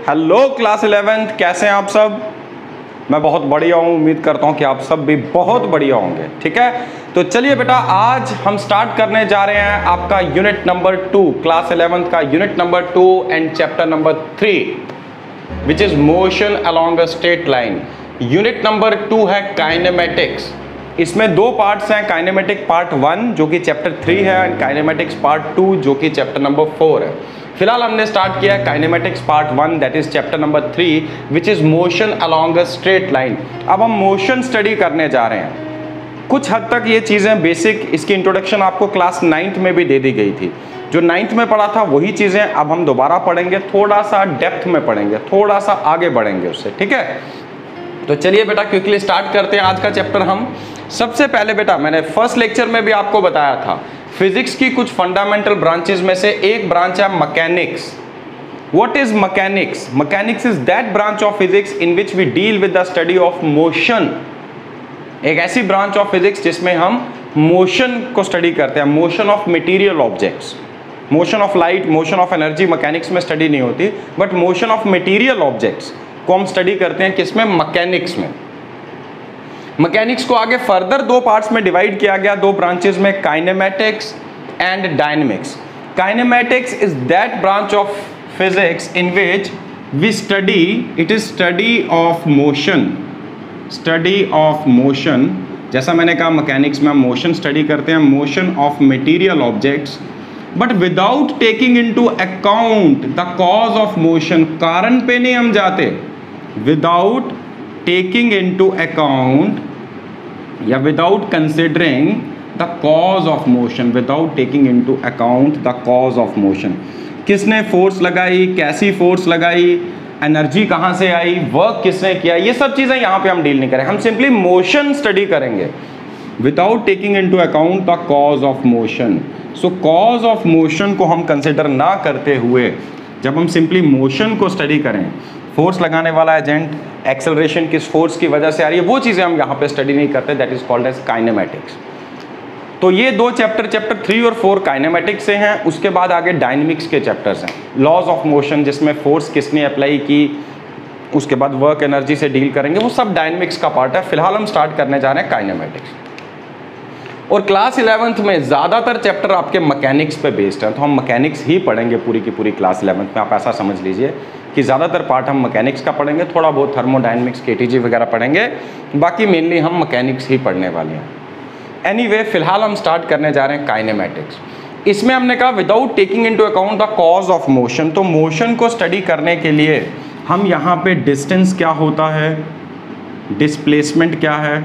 Hello class 11th, कैसे हैं आप सब। मैं बहुत बढ़िया हूँ, उम्मीद करता हूँ कि आप सब भी बहुत बढ़िया होंगे। ठीक है, तो चलिए बेटा, आज हम स्टार्ट करने जा रहे हैं आपका यूनिट नंबर 2, क्लास 11th का unit number 2 and chapter number 3 which is motion along a straight line. Unit number 2 है काइनेमेटिक्स। इसमें दो पार्ट्स हैं, काइनेमेटिक पार्ट 1 जो कि चैप्टर 3 है एंड काइनेमेटिक्स पार्ट 2 जो कि चैप्टर नंबर 4 है। फिलहाल हमने स्टार्ट किया है kinematics part 1 that is chapter number 3 which is motion along a straight line. अब हम मोशन स्टडी करने जा रहे हैं। कुछ हद तक ये चीज़ें बेसिक, इसकी इंट्रोडक्शन आपको क्लास 9th में भी दे दी गई थी। जो 9th में पढ़ा था वही चीज़ें अब हम दोबारा पढ़ेंगे, थोड़ा सा डेप्थ में पढ़ेंगे, थोड़ा सा आगे बढ़ेंगे उससे। ठीक है, तो चलिए बेटा क्विकली स्टार्ट करते हैं आज का चैप्टर हम। सबसे पहले बेटा, मैंने फर्स्ट लेक्चर में भी आपको बताया था, फिजिक्स की कुछ फंडामेंटल ब्रांचेस में से एक ब्रांच है mechanics. What is mechanics? Mechanics is that branch of physics in which we deal with the study of motion. एक ऐसी ब्रांच ऑफ फिजिक्स जिसमें हम मोशन को स्टडी करते हैं, motion of material objects. Motion of light, motion of energy mechanics में study नहीं होती, but motion of material objects को हम स्टडी करते हैं किसमें? मैकेनिक्स में। मैकेनिक्स को आगे फर्दर दो पार्ट्स में डिवाइड किया गया, दो ब्रांचेस में, kinematics and dynamics. Kinematics is that branch of physics in which we study, it is study of motion, study of motion. जैसा मैंने कहा मैकेनिक्स में हम मोशन स्टडी करते हैं, motion of material objects, but without taking into account the cause of motion. कारण पे नहीं हम जाते, विदाउट taking into account या without considering the cause of motion, without taking into account the cause of motion। किसने force लगाई, कैसी force लगाई, एनर्जी कहाँ से आई, वर्क किसने किया, ये सब चीज़ें यहाँ पे हम डील नहीं करें। हम सिंपली मोशन स्टडी करेंगे without taking into account the cause of motion. Show cause of motion को हम कंसिडर ना करते हुए जब हम सिंपली मोशन को स्टडी करें, फोर्स लगाने वाला एजेंट, एक्सेलरेशन किस फोर्स की वजह से आ रही है, वो चीज़ें हम यहाँ पे स्टडी नहीं करते, that is called as kinematics. तो ये दो चैप्टर 3 और 4 काइनेमेटिक्स से हैं। उसके बाद आगे डायनेमिक्स के चैप्टर्स हैं, लॉज ऑफ मोशन जिसमें फोर्स किसने अप्लाई की, उसके बाद वर्क एनर्जी से डील करेंगे, वो सब डायनेमिक्स का पार्ट है। फिलहाल हम स्टार्ट करने जा रहे हैं काइनेमेटिक्स। और क्लास 11th में ज़्यादातर चैप्टर आपके मैकेनिक्स पे बेस्ड हैं, तो हम मैकेनिक्स ही पढ़ेंगे पूरी की पूरी क्लास 11th में। आप ऐसा समझ लीजिए कि ज़्यादातर पार्ट हम मैकेनिक्स का पढ़ेंगे, थोड़ा बहुत थर्मोडायनेमिक्स, केटीजी वगैरह पढ़ेंगे, बाकी मेनली हम मैकेनिक्स ही पढ़ने वाले हैं। एनीवे, फिलहाल हम स्टार्ट करने जा रहे हैं काइनेमेटिक्स। इसमें हमने कहा without taking into account the cause of motion. तो मोशन को स्टडी करने के लिए हम यहाँ पे डिस्टेंस क्या होता है, डिस्प्लेसमेंट क्या है,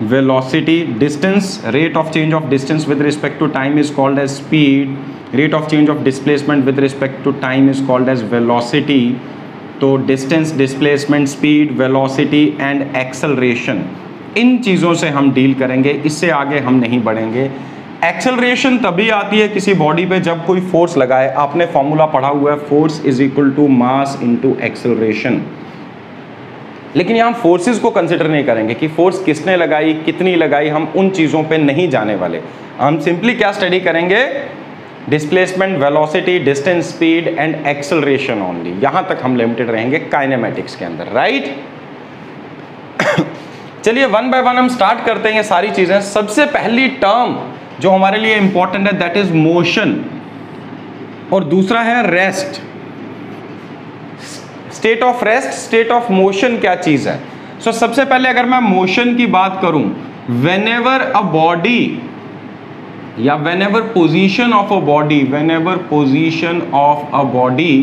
velocity, distance, rate of change of distance with respect to time is called as speed, rate of change of displacement with respect to time is called as velocity. तो distance, displacement, speed, velocity and acceleration, इन चीज़ों से हम deal करेंगे, इससे आगे हम नहीं बढ़ेंगे। एक्सेलरेशन तभी आती है किसी बॉडी पे जब कोई फोर्स लगाए। आपने फॉर्मूला पढ़ा हुआ है, force is equal to mass into acceleration. लेकिन यहाँ फोर्सेस को कंसिडर नहीं करेंगे कि फोर्स किसने लगाई, कितनी लगाई, हम उन चीज़ों पे नहीं जाने वाले। हम सिंपली क्या स्टडी करेंगे, displacement, velocity, distance, speed and acceleration only. यहाँ तक हम लिमिटेड रहेंगे काइनेमेटिक्स के अंदर, राइट। चलिए वन बाय वन हम स्टार्ट करते हैं ये सारी चीज़ें। सबसे पहली टर्म जो हमारे लिए इंपॉर्टेंट है दैट इज मोशन, और दूसरा है rest, state of rest, state of motion क्या चीज है। सो सबसे पहले अगर मैं मोशन की बात करूं, व्हेनेवर अ बॉडी या whenever position of a body, whenever position of a body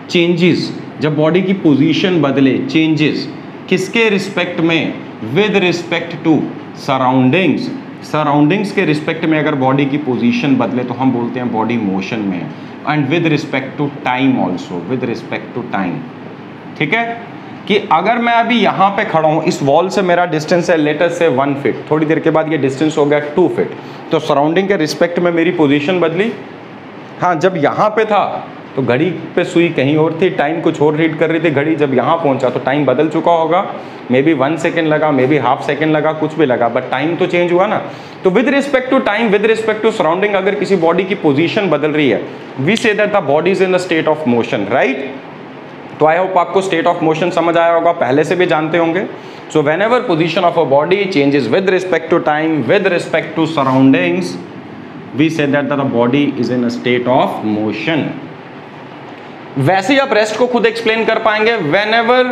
changes, जब बॉडी की पोजीशन बदले, चेंजेस किसके रिस्पेक्ट में, with respect to surroundings, surroundings के रिस्पेक्ट में अगर बॉडी की पोजीशन बदले तो हम बोलते हैं बॉडी मोशन में। And with respect to time also, with respect to time. ठीक है, कि अगर मैं अभी यहाँ पे खड़ा हूँ, इस वॉल से मेरा डिस्टेंस है लेटर से 1 फीट, थोड़ी देर के बाद ये डिस्टेंस हो गया 2 फीट, तो सराउंडिंग के रिस्पेक्ट में मेरी पोजीशन बदली। हाँ, जब यहाँ पे था तो घड़ी पे सुई कहीं और थी, टाइम कुछ और रीड कर रही थी घड़ी, जब यहाँ पहुँचा तो टाइम बदल चुका होगा, मे बी 1 सेकेंड लगा, मे बी हाफ सेकेंड लगा, कुछ भी लगा, बट टाइम तो चेंज हुआ ना। तो with respect to time, with respect to surrounding, अगर किसी बॉडी की पोजीशन बदल रही है, we say that the body is in the state of motion, right. तो आई होप आपको स्टेट ऑफ मोशन समझ आया होगा, पहले से भी जानते होंगे। So whenever position of a body changes with respect to time, with respect to surroundings, we say that the body is in a state of motion. वैसे ही आप रेस्ट को खुद एक्सप्लेन कर पाएंगे, whenever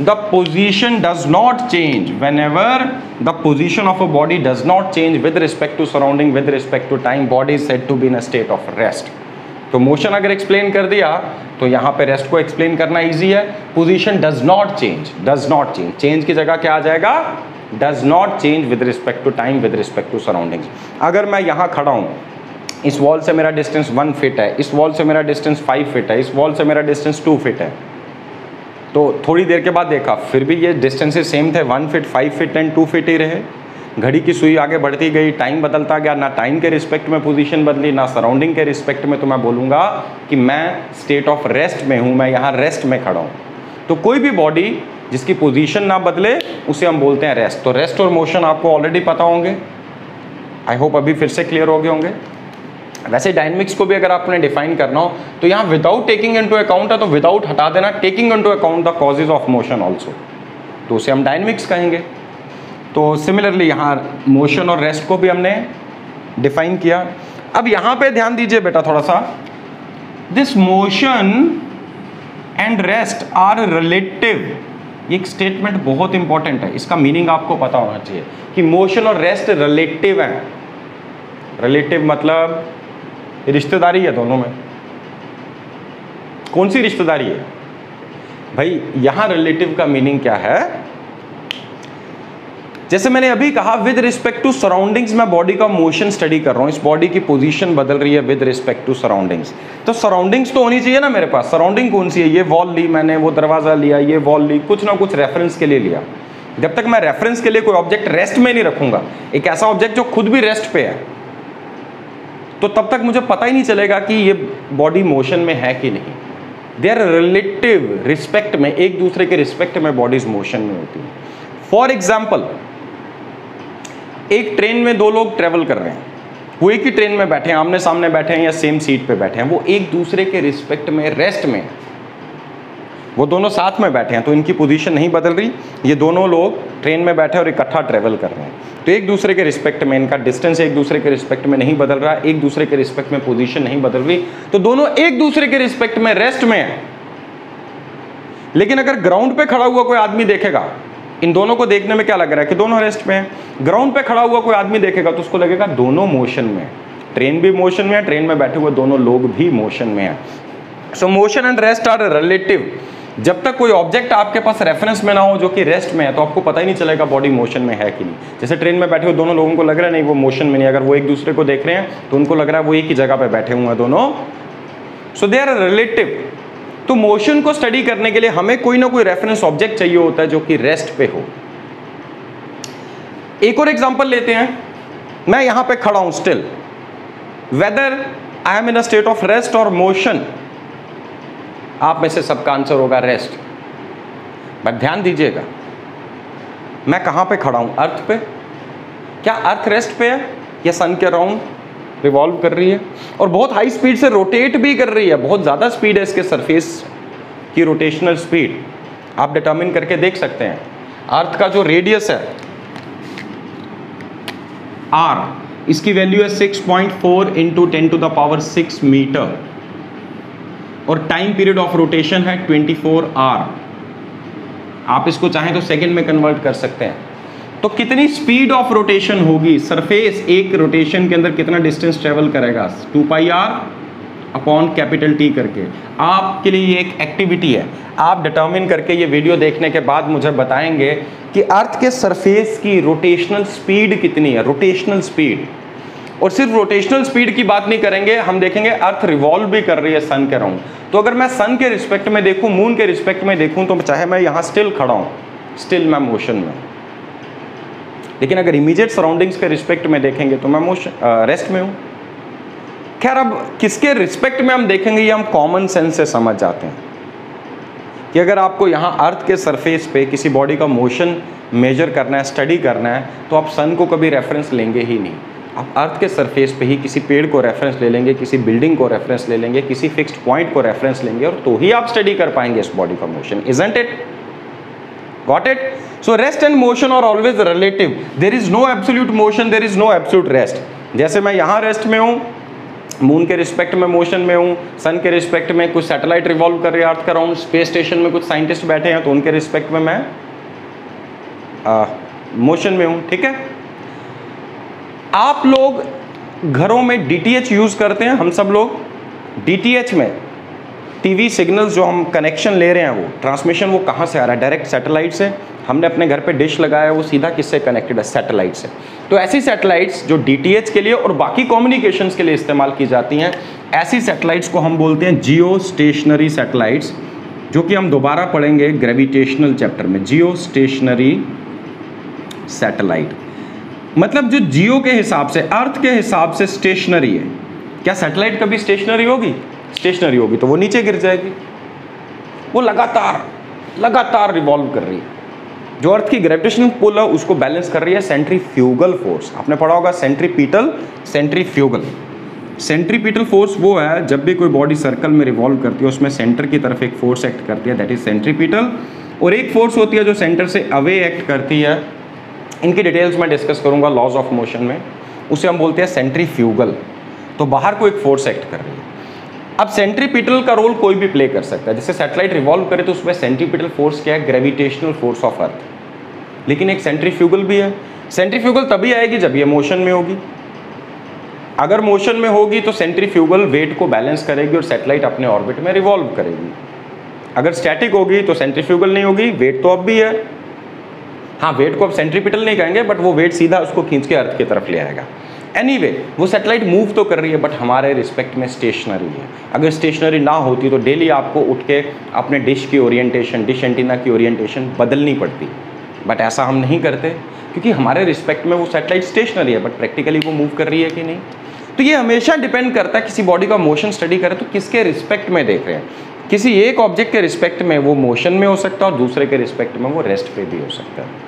the position does not change, whenever the position of a body does not change with respect to surrounding, with respect to time, body is said to be in a state of rest. तो motion अगर explain कर दिया तो यहाँ पे rest को explain करना easy है। Position does not change, does not change, change की जगह क्या आ जाएगा, does not change with respect to time, with respect to surroundings. अगर मैं यहाँ खड़ा हूँ, इस वॉल से मेरा डिस्टेंस 1 फीट है, इस वॉल से मेरा डिस्टेंस 5 फीट है, इस वॉल से मेरा डिस्टेंस 2 फीट है, तो थोड़ी देर के बाद देखा फिर भी ये डिस्टेंसेस सेम थे, 1 फीट, 5 फीट एंड 2 फीट ही रहे। घड़ी की सुई आगे बढ़ती गई, टाइम बदलता गया, ना टाइम के रिस्पेक्ट में पोजीशन बदली, ना सराउंडिंग के रिस्पेक्ट में, तो मैं बोलूँगा कि मैं स्टेट ऑफ रेस्ट में हूँ, मैं यहाँ रेस्ट में खड़ा हूँ। तो कोई भी बॉडी जिसकी पोजीशन ना बदले उसे हम बोलते हैं रेस्ट। तो रेस्ट और मोशन आपको ऑलरेडी पता होंगे, आई होप अभी फिर से क्लियर हो गए होंगे। वैसे डायनेमिक्स को भी अगर आपने डिफाइन करना हो तो यहाँ विदाउट टेकिंग इनटू अकाउंट है, तो विदाउट हटा देना, taking into account the causes of motion also, तो उसे हम डायनेमिक्स कहेंगे। तो सिमिलरली यहाँ मोशन और रेस्ट को भी हमने डिफाइन किया। अब यहाँ पे ध्यान दीजिए बेटा थोड़ा सा, this motion and rest are relative, ये एक स्टेटमेंट बहुत इंपॉर्टेंट है, इसका मीनिंग आपको पता होना चाहिए कि मोशन और रेस्ट रिलेटिव है। रिलेटिव मतलब रिश्तेदारी है दोनों में। कौन सी रिश्तेदारी है भाई, यहां रिलेटिव का मीनिंग क्या है, जैसे मैंने अभी कहा विद रिस्पेक्ट टू सराउंडिंग्स, मैं बॉडी का मोशन स्टडी कर रहा हूं, इस बॉडी की पोजीशन बदल रही है विद रिस्पेक्ट टू सराउंडिंग्स, तो सराउंडिंग्स तो होनी चाहिए ना मेरे पास। सराउंडिंग कौन सी है, ये वॉल ली मैंने, वो दरवाजा लिया, ये वॉल ली, कुछ ना कुछ रेफरेंस के लिए लिया। जब तक मैं रेफरेंस के लिए कोई ऑब्जेक्ट रेस्ट में नहीं रखूंगा, एक ऐसा ऑब्जेक्ट जो खुद भी रेस्ट पे है, तो तब तक मुझे पता ही नहीं चलेगा कि ये बॉडी मोशन में है कि नहीं। दे आर रिलेटिव रिस्पेक्ट में, एक दूसरे के रिस्पेक्ट में बॉडीज मोशन में होती है। फॉर एग्जाम्पल, एक ट्रेन में दो लोग ट्रेवल कर रहे हैं, वो एक ही ट्रेन में बैठे हैं, आमने सामने बैठे हैं या सेम सीट पे बैठे हैं, वो एक दूसरे के रिस्पेक्ट में रेस्ट में, वो दोनों साथ में बैठे हैं, तो इनकी पोजीशन नहीं बदल रही, ये दोनों लोग ट्रेन में बैठे और इकट्ठा ट्रेवल कर रहे हैं, तो एक दूसरे के रिस्पेक्ट में इनका डिस्टेंस एक दूसरे के रिस्पेक्ट में नहीं बदल रहा, एक दूसरे के रिस्पेक्ट में पोजीशन नहीं बदल रही, तो दोनों एक दूसरे के रिस्पेक्ट में रेस्ट में है। लेकिन अगर ग्राउंड पे खड़ा हुआ कोई आदमी देखेगा, इन दोनों को देखने में क्या लग रहा है कि दोनों रेस्ट में हैं। ग्राउंड पे खड़ा हुआ कोई आदमी देखेगा तो उसको लगेगा दोनों मोशन में, ट्रेन भी मोशन में है, ट्रेन में बैठे हुए दोनों लोग भी मोशन में है। So motion and rest are relative. जब तक कोई ऑब्जेक्ट आपके पास रेफरेंस में ना हो जो कि रेस्ट में है, तो आपको पता ही नहीं चलेगा बॉडी मोशन में है कि नहीं। जैसे ट्रेन में बैठे हुए दोनों लोगों को लग रहा है नहीं वो मोशन में नहीं, अगर वो एक दूसरे को देख रहे हैं तो उनको लग रहा है वो एक ही जगह पे बैठे हुए हैं दोनों। सो दे आर रिलेटिव। तो मोशन को स्टडी करने के लिए हमें कोई ना कोई रेफरेंस ऑब्जेक्ट चाहिए होता है जो कि रेस्ट पे हो। एक और एग्जांपल लेते हैं, मैं यहां पे खड़ा हूं still, whether I am in a state of rest और मोशन, आप में से सबका आंसर होगा रेस्ट। बट ध्यान दीजिएगा, मैं कहां पे खड़ा हूं, अर्थ पे। क्या अर्थ रेस्ट पे है या सन के अराउंड रिवॉल्व कर रही है और बहुत हाई स्पीड से रोटेट भी कर रही है, बहुत ज़्यादा स्पीड है इसके सरफेस की रोटेशनल स्पीड, आप डिटर्मिन करके देख सकते हैं। अर्थ का जो रेडियस है r, इसकी वैल्यू है 6.4 × 10⁻6 मीटर और टाइम पीरियड ऑफ रोटेशन है 24 आवर। आप इसको चाहें तो सेकंड में कन्वर्ट कर सकते हैं। तो कितनी स्पीड ऑफ रोटेशन होगी, सरफेस एक रोटेशन के अंदर कितना डिस्टेंस ट्रेवल करेगा, 2πr/T करके। आपके लिए ये एक एक्टिविटी है, आप डिटर्मिन करके ये वीडियो देखने के बाद मुझे बताएंगे कि अर्थ के सरफेस की रोटेशनल स्पीड कितनी है, रोटेशनल स्पीड। और सिर्फ रोटेशनल स्पीड की बात नहीं करेंगे, हम देखेंगे अर्थ रिवॉल्व भी कर रही है सन के अराउंड। तो अगर मैं सन के रिस्पेक्ट में देखूं, मून के रिस्पेक्ट में देखूं, तो चाहे मैं यहां स्टिल खड़ा हूं, स्टिल मैं मोशन में। लेकिन अगर इमीडिएट सराउंडिंग्स के रिस्पेक्ट में देखेंगे तो मैं मोशन रेस्ट में हूं। खैर, अब किसके रिस्पेक्ट में हम देखेंगे ये हम कॉमन सेंस से समझ जाते हैं कि अगर आपको यहां अर्थ के सरफेस पे किसी बॉडी का मोशन मेजर करना है, स्टडी करना है, तो आप सन को कभी रेफरेंस लेंगे ही नहीं। आप अर्थ के सरफेस पे ही किसी पेड़ को रेफरेंस ले लेंगे, किसी बिल्डिंग को रेफरेंस ले लेंगे, किसी फिक्स्ड पॉइंट को रेफरेंस लेंगे और तो ही आप स्टडी कर पाएंगे इस बॉडी का motion, isn't it? Got it? So rest and motion are always relative, there is no absolute motion, there is no absolute rest. जैसे मैं यहाँ रेस्ट में हूँ, मून के रिस्पेक्ट में मोशन में हूँ, सन के रिस्पेक्ट में कुछ सैटेलाइट रिवॉल्व कर रही है अर्थ का राउंड, स्पेस स्टेशन में कुछ साइंटिस्ट बैठे हैं तो उनके रिस्पेक्ट में मैं मोशन में हूँ, ठीक है? आप लोग घरों में डीटीएच यूज़ करते हैं, हम सब लोग डीटीएच में टीवी सिग्नल्स जो हम कनेक्शन ले रहे हैं वो ट्रांसमिशन वो कहाँ से आ रहा है? डायरेक्ट सैटेलाइट से। हमने अपने घर पे डिश लगाया है, वो सीधा किससे कनेक्टेड है? सैटेलाइट से। तो ऐसी सैटेलाइट्स जो डीटीएच के लिए और बाकी कम्युनिकेशंस के लिए इस्तेमाल की जाती हैं, ऐसी सैटेलाइट्स को हम बोलते हैं जियो स्टेशनरी सैटेलाइट्स, जो कि हम दोबारा पढ़ेंगे ग्रेविटेशनल चैप्टर में। जियो स्टेशनरी सैटेलाइट मतलब जो जियो के हिसाब से, अर्थ के हिसाब से स्टेशनरी है। क्या सैटेलाइट कभी स्टेशनरी होगी? स्टेशनरी होगी तो वो नीचे गिर जाएगी। वो लगातार रिवॉल्व कर रही है। जो अर्थ की ग्रेविटेशनल पुल है उसको बैलेंस कर रही है सेंट्रीफ्यूगल फोर्स। आपने पढ़ा होगा सेंट्रीपिटल, सेंट्रीफ्यूगल। सेंट्रीपिटल फोर्स वो है जब भी कोई बॉडी सर्कल में रिवॉल्व करती है उसमें सेंटर की तरफ एक फोर्स एक्ट करती है, दैट इज सेंट्रीपिटल। और एक फोर्स होती है जो सेंटर से अवे एक्ट करती है, इनकी डिटेल्स मैं डिस्कस करूंगा लॉज ऑफ मोशन में, उसे हम बोलते हैं सेंट्रीफ्यूगल। तो बाहर को एक फोर्स एक्ट कर रही है। अब सेंट्रीपिटल का रोल कोई भी प्ले कर सकता है। जैसे सैटेलाइट रिवॉल्व करे तो उसमें सेंट्रीपिटल फोर्स क्या है? Gravitational force of earth. लेकिन एक सेंट्रीफ्यूगल भी है। सेंट्रीफ्यूगल तभी आएगी जब ये मोशन में होगी। अगर मोशन में होगी तो सेंट्रीफ्यूगल वेट को बैलेंस करेगी और सैटेलाइट अपने ऑर्बिट में रिवॉल्व करेगी। अगर स्टैटिक होगी तो सेंट्रीफ्यूगल नहीं होगी, वेट तो अब भी है। हाँ, वेट को अब सेंट्रीपिटल नहीं कहेंगे, बट वो वेट सीधा उसको खींच के अर्थ की तरफ ले आएगा। एनीवे, वो सैटेलाइट मूव तो कर रही है बट हमारे रिस्पेक्ट में स्टेशनरी है। अगर स्टेशनरी ना होती तो डेली आपको उठ के अपने डिश की ओरिएंटेशन, डिश एंटीना की ओरिएंटेशन बदलनी पड़ती। बट ऐसा हम नहीं करते क्योंकि हमारे रिस्पेक्ट में वो सैटेलाइट स्टेशनरी है, बट प्रैक्टिकली वो मूव कर रही है कि नहीं। तो ये हमेशा डिपेंड करता है, किसी बॉडी का मोशन स्टडी करें तो किसके रिस्पेक्ट में देख रहे हैं। किसी एक ऑब्जेक्ट के रिस्पेक्ट में वो मोशन में हो सकता है और दूसरे के रिस्पेक्ट में वो रेस्ट पे भी हो सकता है।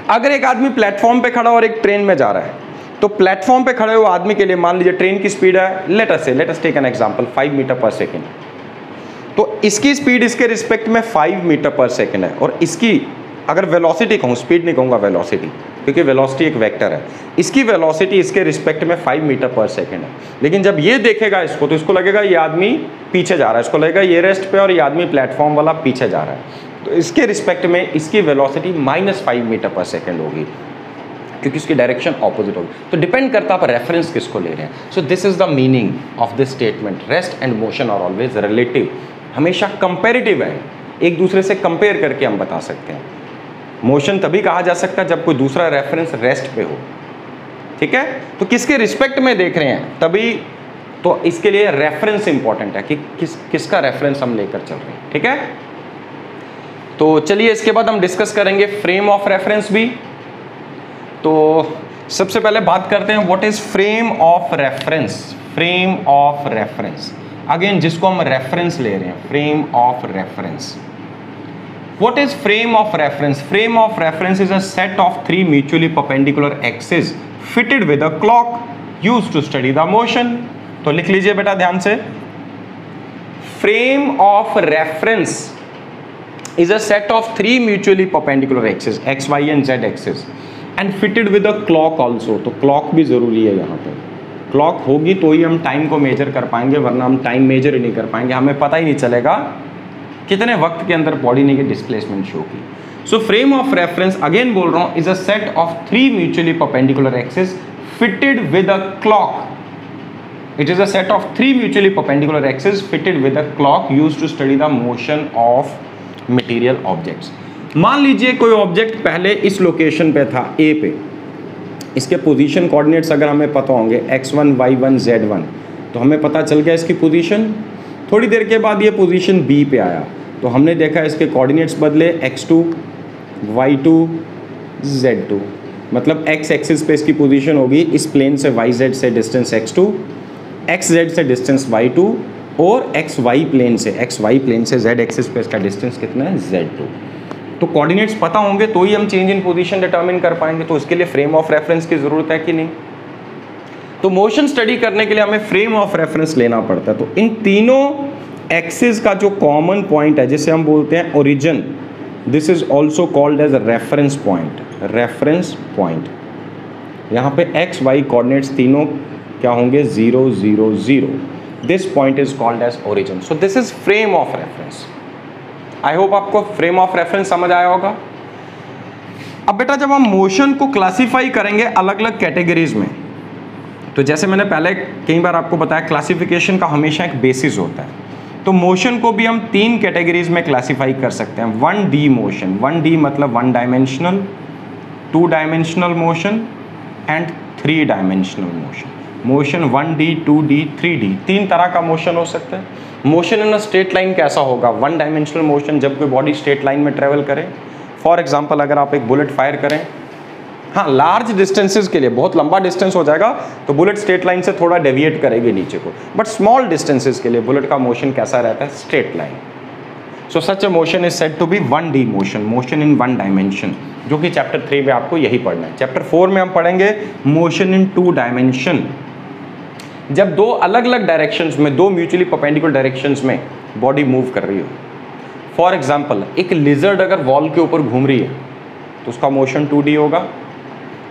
अगर एक आदमी प्लेटफॉर्म पे खड़ा और एक ट्रेन में जा रहा है, तो प्लेटफॉर्म पे खड़े हुए आदमी के लिए मान लीजिए ट्रेन की स्पीड है, let us take an example 5 metre पर सेकेंड। तो इसकी स्पीड इसके रिस्पेक्ट में 5 मीटर पर सेकेंड है, और इसकी अगर वेलोसिटी कहूँ, स्पीड नहीं कहूँगा, वेलोसिटी, क्योंकि वेलोसिटी एक वेक्टर है, इसकी वेलोसिटी इसके रिस्पेक्ट में 5 मीटर पर सेकेंड है। लेकिन जब ये देखेगा इसको तो इसको लगेगा ये आदमी पीछे जा रहा है, इसको लगेगा ये रेस्ट पे और ये आदमी प्लेटफॉर्म वाला पीछे जा रहा है। तो इसके रिस्पेक्ट में इसकी वेलोसिटी -5 मीटर पर सेकेंड होगी, क्योंकि उसकी डायरेक्शन ऑपोजिट होगी। तो डिपेंड करता है आप रेफरेंस किसको ले रहे हैं। So this is the meaning of this statement, rest and motion are always relative. हमेशा कंपेरेटिव है, एक दूसरे से कंपेयर करके हम बता सकते हैं। मोशन तभी कहा जा सकता है जब कोई दूसरा रेफरेंस रेस्ट पे हो, ठीक है। तो किसके रिस्पेक्ट में देख रहे हैं तभी, तो इसके लिए रेफरेंस इंपॉर्टेंट है कि किसका रेफरेंस हम लेकर चल रहे हैं, ठीक है। तो चलिए इसके बाद हम डिस्कस करेंगे फ्रेम ऑफ रेफरेंस भी। तो सबसे पहले बात करते हैं what is frame of reference. Frame of reference, again जिसको हम रेफरेंस ले रहे हैं, frame of reference. What is frame of reference? Frame of reference is a set of 3 mutually perpendicular axes fitted with a clock used to study the motion. तो लिख लीजिए बेटा ध्यान से, frame of reference is a set of 3 mutually perpendicular axes, x, y and z axes, and fitted with a clock also. तो clock भी जरूरी है यहाँ पे। क्लॉक होगी तो ही हम टाइम को मेजर कर पाएंगे, वरना हम टाइम मेजर ही नहीं कर पाएंगे, हमें पता ही नहीं चलेगा कितने वक्त के अंदर बॉडी ने की डिस्प्लेसमेंट शो की। So frame of reference, again बोल रहा हूं, is a set of 3 mutually perpendicular axis fitted with a clock. It is a set of 3 mutually perpendicular axis fitted with a clock used to study the motion of material objects. मान लीजिए कोई object पहले इस location पे था, ए पे, इसके position coordinates अगर हमें पता होंगे x1 y1 z1, तो हमें पता चल गया इसकी पोजीशन। थोड़ी देर के बाद ये पोजीशन बी पे आया तो हमने देखा इसके कोऑर्डिनेट्स बदले x2 y2 z2, मतलब x एक्सिस पे इसकी पोजीशन होगी, इस प्लेन से yz से डिस्टेंस x2, xz से डिस्टेंस y2 और xy प्लेन से z एक्सिस पे इसका डिस्टेंस कितना है, z2। तो कोऑर्डिनेट्स पता होंगे तो ही हम चेंज इन पोजीशन डिटरमिन कर पाएंगे। तो उसके लिए फ्रेम ऑफ रेफरेंस की ज़रूरत है कि नहीं, तो मोशन स्टडी करने के लिए हमें फ्रेम ऑफ रेफरेंस लेना पड़ता है। तो इन तीनों एक्सिस का जो कॉमन पॉइंट है जिसे हम बोलते हैं origin, this is also called as reference point. Reference point, यहाँ पे एक्स वाई कोऑर्डिनेट्स तीनों क्या होंगे, 0 0 0। This point is called as origin. So this is frame of reference. I hope आपको फ्रेम ऑफ रेफरेंस समझ आया होगा। अब बेटा जब हम मोशन को क्लासीफाई करेंगे अलग अलग कैटेगरीज में, तो जैसे मैंने पहले कई बार आपको बताया क्लासिफिकेशन का हमेशा एक बेसिस होता है। तो मोशन को भी हम 3 कैटेगरीज में क्लासीफाई कर सकते हैं। 1D मोशन, 1D मतलब 1 dimensional, 2 dimensional motion and 3 dimensional motion. Motion 1D, 2D, 3D, 3 तरह का मोशन हो सकता है। Motion in a straight line कैसा होगा, 1 डायमेंशनल मोशन जब कोई बॉडी स्ट्रेट लाइन में ट्रेवल करे। फॉर एग्जाम्पल अगर आप एक बुलेट फायर करें, हाँ लार्ज डिस्टेंसेस के लिए, बहुत लंबा डिस्टेंस हो जाएगा तो बुलेट स्ट्रेट लाइन से थोड़ा डेविएट करेगी नीचे को, बट स्मॉल डिस्टेंसेस के लिए बुलेट का मोशन कैसा रहता है, straight line. So such a motion is said to be 1D motion, motion in 1 dimension, जो कि चैप्टर 3 में आपको यही पढ़ना है। चैप्टर 4 में हम पढ़ेंगे मोशन इन 2 डायमेंशन, जब 2 अलग अलग डायरेक्शंस में, 2 म्यूचुअली परपेंडिकुलर डायरेक्शंस में बॉडी मूव कर रही हो। फॉर एग्जाम्पल एक लिजर्ड अगर वॉल के ऊपर घूम रही है तो उसका मोशन 2D होगा।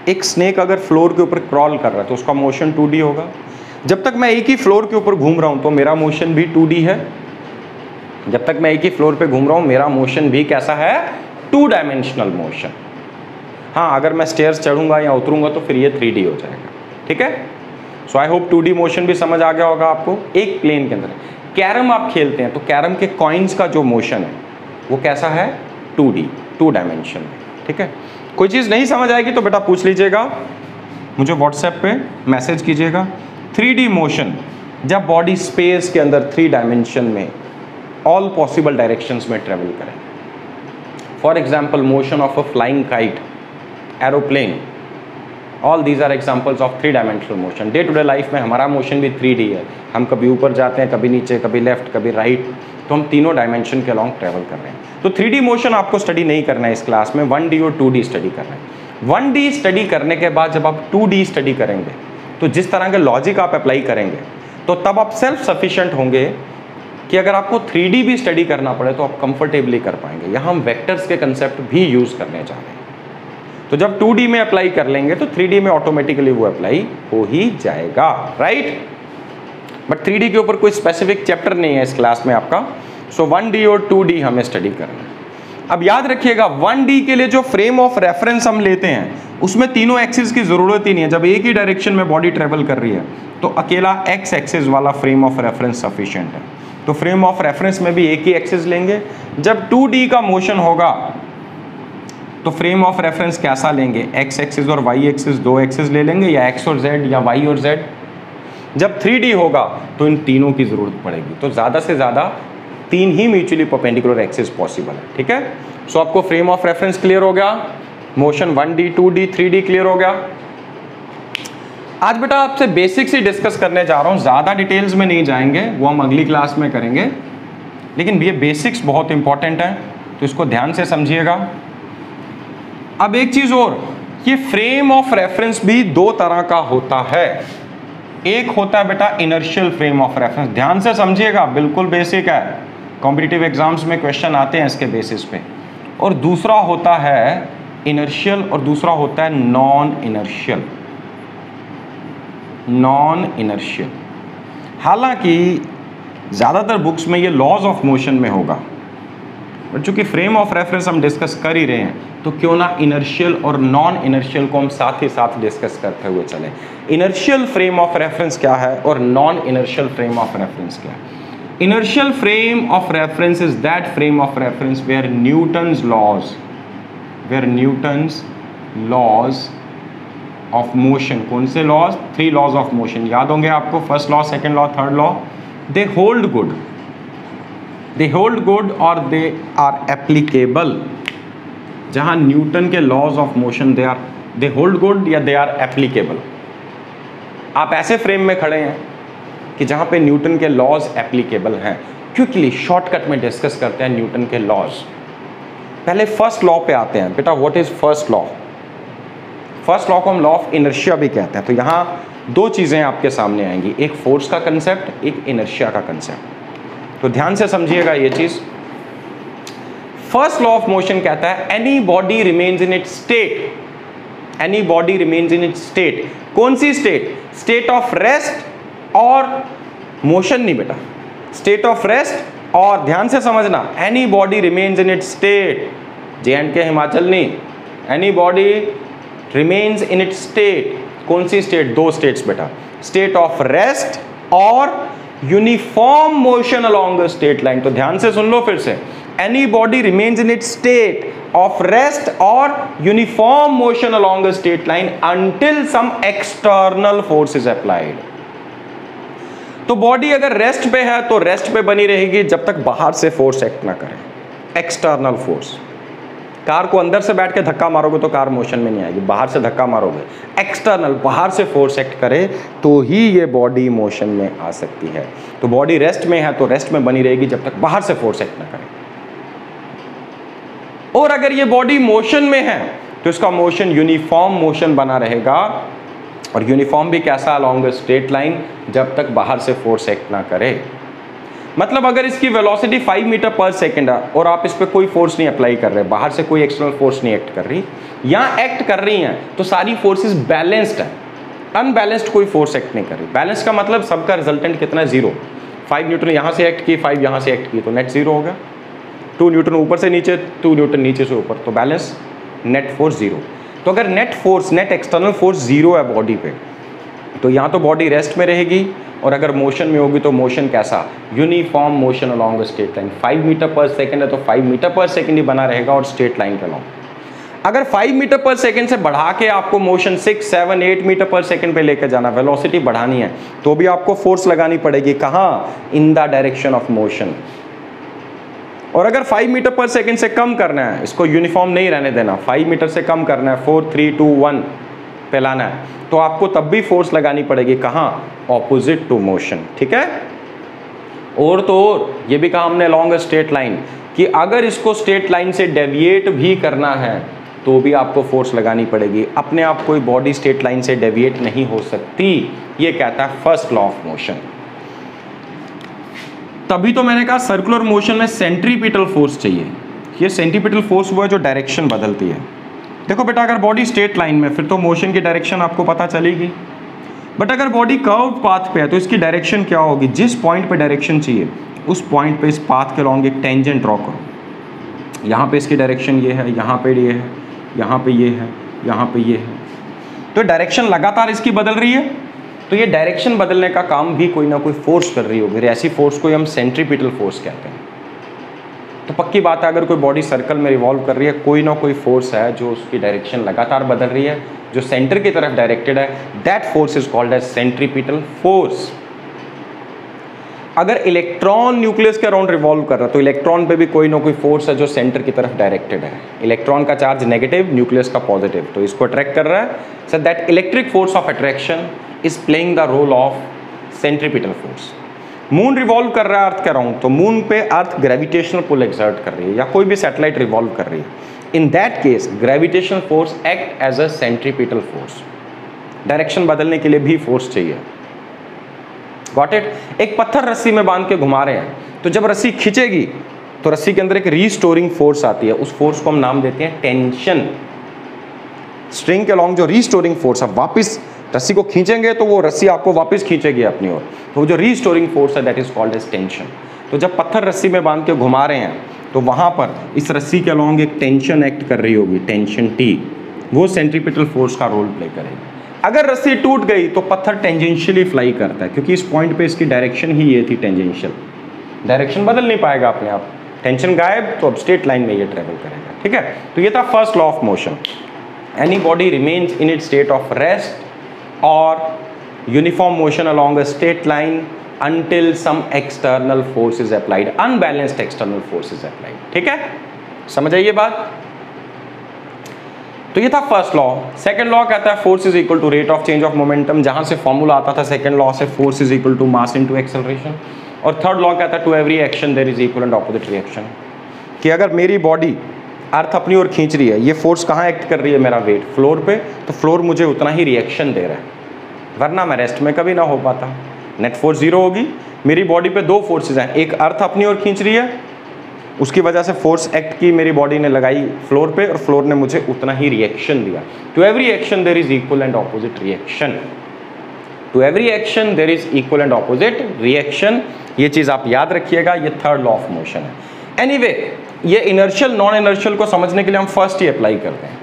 एक स्नेक अगर फ्लोर के ऊपर क्रॉल कर रहा है तो उसका मोशन 2D होगा। जब तक मैं एक ही फ्लोर के ऊपर घूम रहा हूं तो मेरा मोशन भी 2D है। जब तक मैं एक ही फ्लोर पे घूम रहा हूं मेरा मोशन भी कैसा है, 2 डायमेंशनल मोशन। हाँ अगर मैं स्टेयर्स चढ़ूंगा या उतरूंगा तो फिर ये 3D हो जाएगा। ठीक है, सो आई होप 2D मोशन भी समझ आ गया होगा आपको। एक प्लेन के अंदर कैरम आप खेलते हैं तो कैरम के कॉइन्स का जो मोशन है वो कैसा है, 2D, 2 डायमेंशन में। ठीक है, कोई चीज़ नहीं समझ आएगी तो बेटा पूछ लीजिएगा, मुझे व्हाट्सएप पे मैसेज कीजिएगा। 3D मोशन, जब बॉडी स्पेस के अंदर 3 डायमेंशन में ऑल पॉसिबल डायरेक्शंस में ट्रेवल करें। For example motion of a flying kite, aeroplane, all these are examples of 3 dimensional motion. Day to day life में हमारा मोशन भी 3D है। हम कभी ऊपर जाते हैं, कभी नीचे, कभी लेफ्ट, कभी राइट, तो हम तीनों डायमेंशन के अलॉन्ग ट्रेवल कर रहे हैं। तो 3D मोशन आपको स्टडी नहीं करना है इस क्लास में, 1D और 2D स्टडी करना है। 1D स्टडी करने के बाद जब आप 2D स्टडी करेंगे तो जिस तरह के लॉजिक आप अप्लाई करेंगे तो तब आप सेल्फ सफिशिएंट होंगे कि अगर आपको 3D भी स्टडी करना पड़े तो आप कंफर्टेबली कर पाएंगे। यहाँ हम वेक्टर्स के कंसेप्ट भी यूज करने जा रहे हैं। तो जब 2D में अप्लाई कर लेंगे तो 3D में ऑटोमेटिकली वो अप्लाई हो ही जाएगा, राइट। बट 3D के ऊपर कोई स्पेसिफिक चैप्टर नहीं है इस क्लास में आपका। सो 1D और 2D हमें स्टडी करना है। अब याद रखिएगा 1D के लिए जो फ्रेम ऑफ रेफरेंस हम लेते हैं उसमें तीनों एक्सिस की जरूरत ही नहीं है। जब एक ही डायरेक्शन में बॉडी ट्रेवल कर रही है तो अकेला एक्स एक्सिस वाला फ्रेम ऑफ रेफरेंस सफिशिएंट है। तो फ्रेम ऑफ रेफरेंस में भी एक ही एक्सिस लेंगे। जब 2D का मोशन होगा तो फ्रेम ऑफ रेफरेंस कैसा लेंगे, एक्स एक्सिस और वाई एक्सिस, 2 एक्सिस ले लेंगे, या एक्स और जेड या वाई और जेड। जब 3D होगा तो इन तीनों की जरूरत पड़ेगी। तो ज़्यादा से ज़्यादा 3 ही म्यूचुअली परपेंडिकुलर एक्सिस पॉसिबल है। ठीक है, सो आपको फ्रेम ऑफ रेफरेंस क्लियर हो गया, motion 1D, 2D, 3D clear हो गया। आज बेटा आपसे बेसिक्स ही डिस्कस करने जा रहा हूँ, ज़्यादा डिटेल्स में नहीं जाएंगे, वो हम अगली क्लास में करेंगे। लेकिन ये बेसिक्स बहुत इंपॉर्टेंट है तो इसको ध्यान से समझिएगा। अब एक चीज़ और, ये फ्रेम ऑफ रेफरेंस भी 2 तरह का होता है। एक होता है बेटा इनर्शियल फ्रेम ऑफ रेफरेंस, ध्यान से समझिएगा, बिल्कुल बेसिक है, कॉम्पिटिटिव एग्जाम्स में क्वेश्चन आते हैं इसके बेसिस पे। और दूसरा होता है इनर्शियल और दूसरा होता है नॉन इनर्शियल। नॉन इनर्शियल, हालांकि ज़्यादातर बुक्स में ये लॉज ऑफ मोशन में होगा, बट चूंकि फ्रेम ऑफ रेफरेंस हम डिस्कस कर ही रहे हैं तो क्यों ना इनर्शियल और नॉन इनर्शियल को हम साथ ही साथ डिस्कस करते हुए चलें। इनर्शियल फ्रेम ऑफ रेफरेंस क्या है और non inertial frame of reference क्या है। Inertial frame of reference is that frame of reference where Newton's laws of motion, कौन से लॉज, 3 लॉज ऑफ मोशन याद होंगे आपको, first law, second law, third law, they hold good और they are applicable. जहां Newton के laws of motion they hold good या they are applicable. आप ऐसे फ्रेम में खड़े हैं कि जहां पे न्यूटन के लॉज एप्लीकेबल हैं। क्विकली शॉर्टकट में डिस्कस करते हैं न्यूटन के लॉज। पहले फर्स्ट लॉ पे आते हैं बेटा। What is first law? First law को हम लॉ ऑफ इनर्शिया भी कहते हैं। तो यहाँ दो चीज़ें आपके सामने आएंगी, एक फोर्स का कंसेप्ट, एक इनर्शिया का कंसेप्ट। तो ध्यान से समझिएगा ये चीज़। फर्स्ट लॉ ऑफ मोशन कहता है any body remains in its state, any body remains in its state. कौन सी स्टेट? स्टेट ऑफ रेस्ट और मोशन नहीं बेटा, स्टेट ऑफ रेस्ट और, ध्यान से समझना, any body remains in its state, J&K Himachal नहीं, any body remains in its state. कौन सी स्टेट? दो स्टेट्स बेटा, स्टेट ऑफ रेस्ट और uniform motion along the state line. तो ध्यान से सुन लो फिर से, any body remains in its state of rest और uniform motion along the state line until some external force is applied. तो बॉडी अगर रेस्ट पे है तो रेस्ट पे बनी रहेगी जब तक बाहर से फोर्स एक्ट ना करे, एक्सटर्नल फोर्स। कार को अंदर से बैठ के धक्का मारोगे तो कार मोशन में नहीं आएगी, बाहर से धक्का मारोगे, एक्सटर्नल बाहर से फोर्स एक्ट करे तो ही ये बॉडी मोशन में आ सकती है। तो बॉडी रेस्ट में है तो रेस्ट में बनी रहेगी जब तक बाहर से फोर्स एक्ट ना करे, और अगर ये बॉडी मोशन में है तो इसका मोशन यूनिफॉर्म मोशन बना रहेगा, और यूनिफॉर्म भी कैसा? अलोंग स्ट्रेट लाइन, जब तक बाहर से फोर्स एक्ट ना करे। मतलब अगर इसकी वेलोसिटी 5 मीटर पर सेकंड है और आप इस पर कोई फोर्स नहीं अप्लाई कर रहे, बाहर से कोई एक्सटर्नल फोर्स नहीं एक्ट कर रही, या एक्ट कर रही हैं तो सारी फोर्सेस बैलेंस्ड है, अनबैलेंस्ड कोई फोर्स एक्ट नहीं कर रही। बैलेंस का मतलब सबका रिजल्टेंट कितना है? 0। 5 न्यूटन यहाँ से एक्ट की, 5 यहाँ से एक्ट की, तो नेट 0 हो गया। 2 न्यूटन ऊपर से नीचे, 2 न्यूटन नीचे से ऊपर, तो बैलेंस, नेट फोर्स 0। तो अगर net force, net external force 0 है बॉडी पे, तो यहाँ तो बॉडी रेस्ट में रहेगी, और अगर मोशन में होगी तो मोशन कैसा? Uniform motion along straight line. 5 metre पर सेकंड है तो 5 मीटर पर सेकंड ही बना रहेगा और स्ट्रेट लाइन के अलोंग। अगर 5 मीटर पर सेकंड से बढ़ा के आपको मोशन 6, 7, 8 मीटर पर सेकंड पे लेकर जाना, वेलोसिटी बढ़ानी है, तो भी आपको फोर्स लगानी पड़ेगी। कहाँ? In the direction of motion. और अगर 5 मीटर पर सेकंड से कम करना है, इसको यूनिफॉर्म नहीं रहने देना, 5 मीटर से कम करना है, 4, 3, 2, 1 पे लाना है, तो आपको तब भी फोर्स लगानी पड़ेगी। कहाँ? Opposite to motion. ठीक है। और तो और ये भी कहा हमने अलोंग स्ट्रेट लाइन, कि अगर इसको स्ट्रेट लाइन से डेविएट भी करना है तो भी आपको फोर्स लगानी पड़ेगी। अपने आप कोई बॉडी स्ट्रेट लाइन से डेविएट नहीं हो सकती, ये कहता है फर्स्ट लॉ ऑफ मोशन। तभी तो मैंने कहा सर्कुलर मोशन में सेंट्रीपिटल फोर्स चाहिए। ये सेंट्रीपिटल फोर्स वो है जो डायरेक्शन बदलती है। देखो बेटा, अगर बॉडी स्ट्रेट लाइन में, फिर तो मोशन की डायरेक्शन आपको पता चलेगी, बट अगर बॉडी कर्व पाथ पे है तो इसकी डायरेक्शन क्या होगी? जिस पॉइंट पे डायरेक्शन चाहिए उस पॉइंट पे इस पाथ के अलॉन्ग एक टेंजेंट ड्रॉ करो। यहाँ पे इसकी डायरेक्शन ये है, यहाँ पे ये है, यहाँ पे ये है, यहाँ पे ये है, तो डायरेक्शन लगातार इसकी बदल रही है। तो ये डायरेक्शन बदलने का काम भी कोई ना कोई फोर्स कर रही होगी, ऐसी फोर्स को हम सेंट्रीपिटल फोर्स कहते हैं। तो पक्की बात है, अगर कोई बॉडी सर्कल में रिवॉल्व कर रही है, कोई ना कोई फोर्स है जो उसकी डायरेक्शन लगातार बदल रही है, जो सेंटर की तरफ डायरेक्टेड है। That force is called as centripetal force. अगर इलेक्ट्रॉन न्यूक्लियस के अराउंड रिवॉल्व कर रहा है तो इलेक्ट्रॉन पे भी कोई ना कोई फोर्स है जो सेंटर की तरफ डायरेक्टेड है। इलेक्ट्रॉन का चार्ज नेगेटिव, न्यूक्लियस का पॉजिटिव, तो इसको अट्रैक्ट कर रहा है। So that electric force of attraction is playing the role of centripetal force. Moon revolve कर रहा है अर्थ के अराउंड, तो मून पे अर्थ ग्रेविटेशनल पुल एक्सर्ट कर रही है, या कोई भी सैटेलाइट रिवॉल्व कर रही है। In that case gravitational force act as a centripetal force. Direction बदलने के लिए भी फोर्स चाहिए। Got it? एक पत्थर रस्सी में बांध के घुमा रहे हैं, तो जब रस्सी खींचेगी तो रस्सी के अंदर एक रीस्टोरिंग फोर्स आती है, उस फोर्स को हम नाम देते हैं टेंशन। स्ट्रिंग के अलॉन्ग जो रीस्टोरिंग फोर्स है, वापस रस्सी को खींचेंगे तो वो रस्सी आपको वापस खींचेगी अपनी ओर, तो जो रीस्टोरिंग फोर्स है that is called as tension. तो जब पत्थर रस्सी में बांध के घुमा रहे हैं तो वहां पर इस रस्सी के अलॉन्ग एक टेंशन एक्ट कर रही होगी, टेंशन टी, वो सेंट्रीपिटल फोर्स का रोल प्ले करेगी। अगर रस्सी टूट गई तो पत्थर टेंजेंशियली फ्लाई करता है, क्योंकि इस पॉइंट पे इसकी डायरेक्शन ही ये थी टेंजेंशियल, डायरेक्शन बदल नहीं पाएगा अपने आप, टेंशन गायब, तो अब स्ट्रेट लाइन में ये ट्रेवल करेगा। ठीक है, तो ये था first law of motion. Any body remains in its state of rest or uniform motion along a straight line until some external force is applied, unbalanced external force is applied। ठीक है, समझ आइए बात? तो ये था फर्स्ट लॉ। सेकंड लॉ कहता है force is equal to rate of change of momentum, जहां से फॉर्मूला आता था सेकंड लॉ से, force is equal to mass into acceleration. और थर्ड लॉ कहता है to every action there is equal and opposite reaction, कि अगर मेरी बॉडी अर्थ अपनी ओर खींच रही है, ये फोर्स कहाँ एक्ट कर रही है? मेरा वेट फ्लोर पे, तो फ्लोर मुझे उतना ही रिएक्शन दे रहा है। वरना मैं रेस्ट में कभी ना हो पाता। नेट फोर्स 0 होगी। मेरी बॉडी पे दो फोर्सेज हैं, एक अर्थ अपनी ओर खींच रही है, उसकी वजह से फोर्स एक्ट की मेरी बॉडी ने लगाई फ्लोर पे, और फ्लोर ने मुझे उतना ही रिएक्शन दिया। To every action there is equal and opposite reaction. To every action there is equal and opposite reaction. ये चीज आप याद रखिएगा, ये थर्ड लॉ ऑफ मोशन है। एनीवे, ये इनर्शियल नॉन इनर्शियल को समझने के लिए हम फर्स्ट ही अप्लाई करते हैं।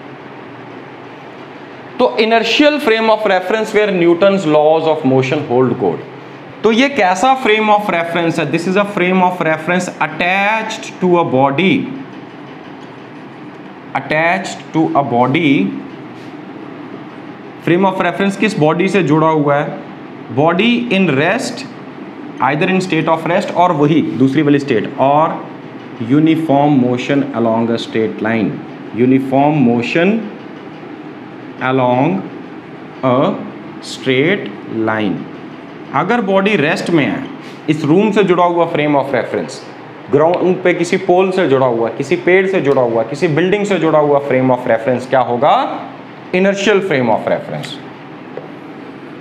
तो inertial frame of reference where Newton's laws of motion hold good. तो ये कैसा फ्रेम ऑफ रेफरेंस है? This is a frame of reference attached to a body, attached to a body. Frame of reference किस body से जुड़ा हुआ है? Body in rest, either in state of rest और वही दूसरी वाली स्टेट, और uniform motion along a straight line, uniform motion along a straight line. अगर बॉडी रेस्ट में है, इस रूम से जुड़ा हुआ फ्रेम ऑफ रेफरेंस, ग्राउंड पे किसी पोल से जुड़ा हुआ, किसी पेड़ से जुड़ा हुआ, किसी बिल्डिंग से जुड़ा हुआ फ्रेम ऑफ रेफरेंस क्या होगा? Inertial frame of reference.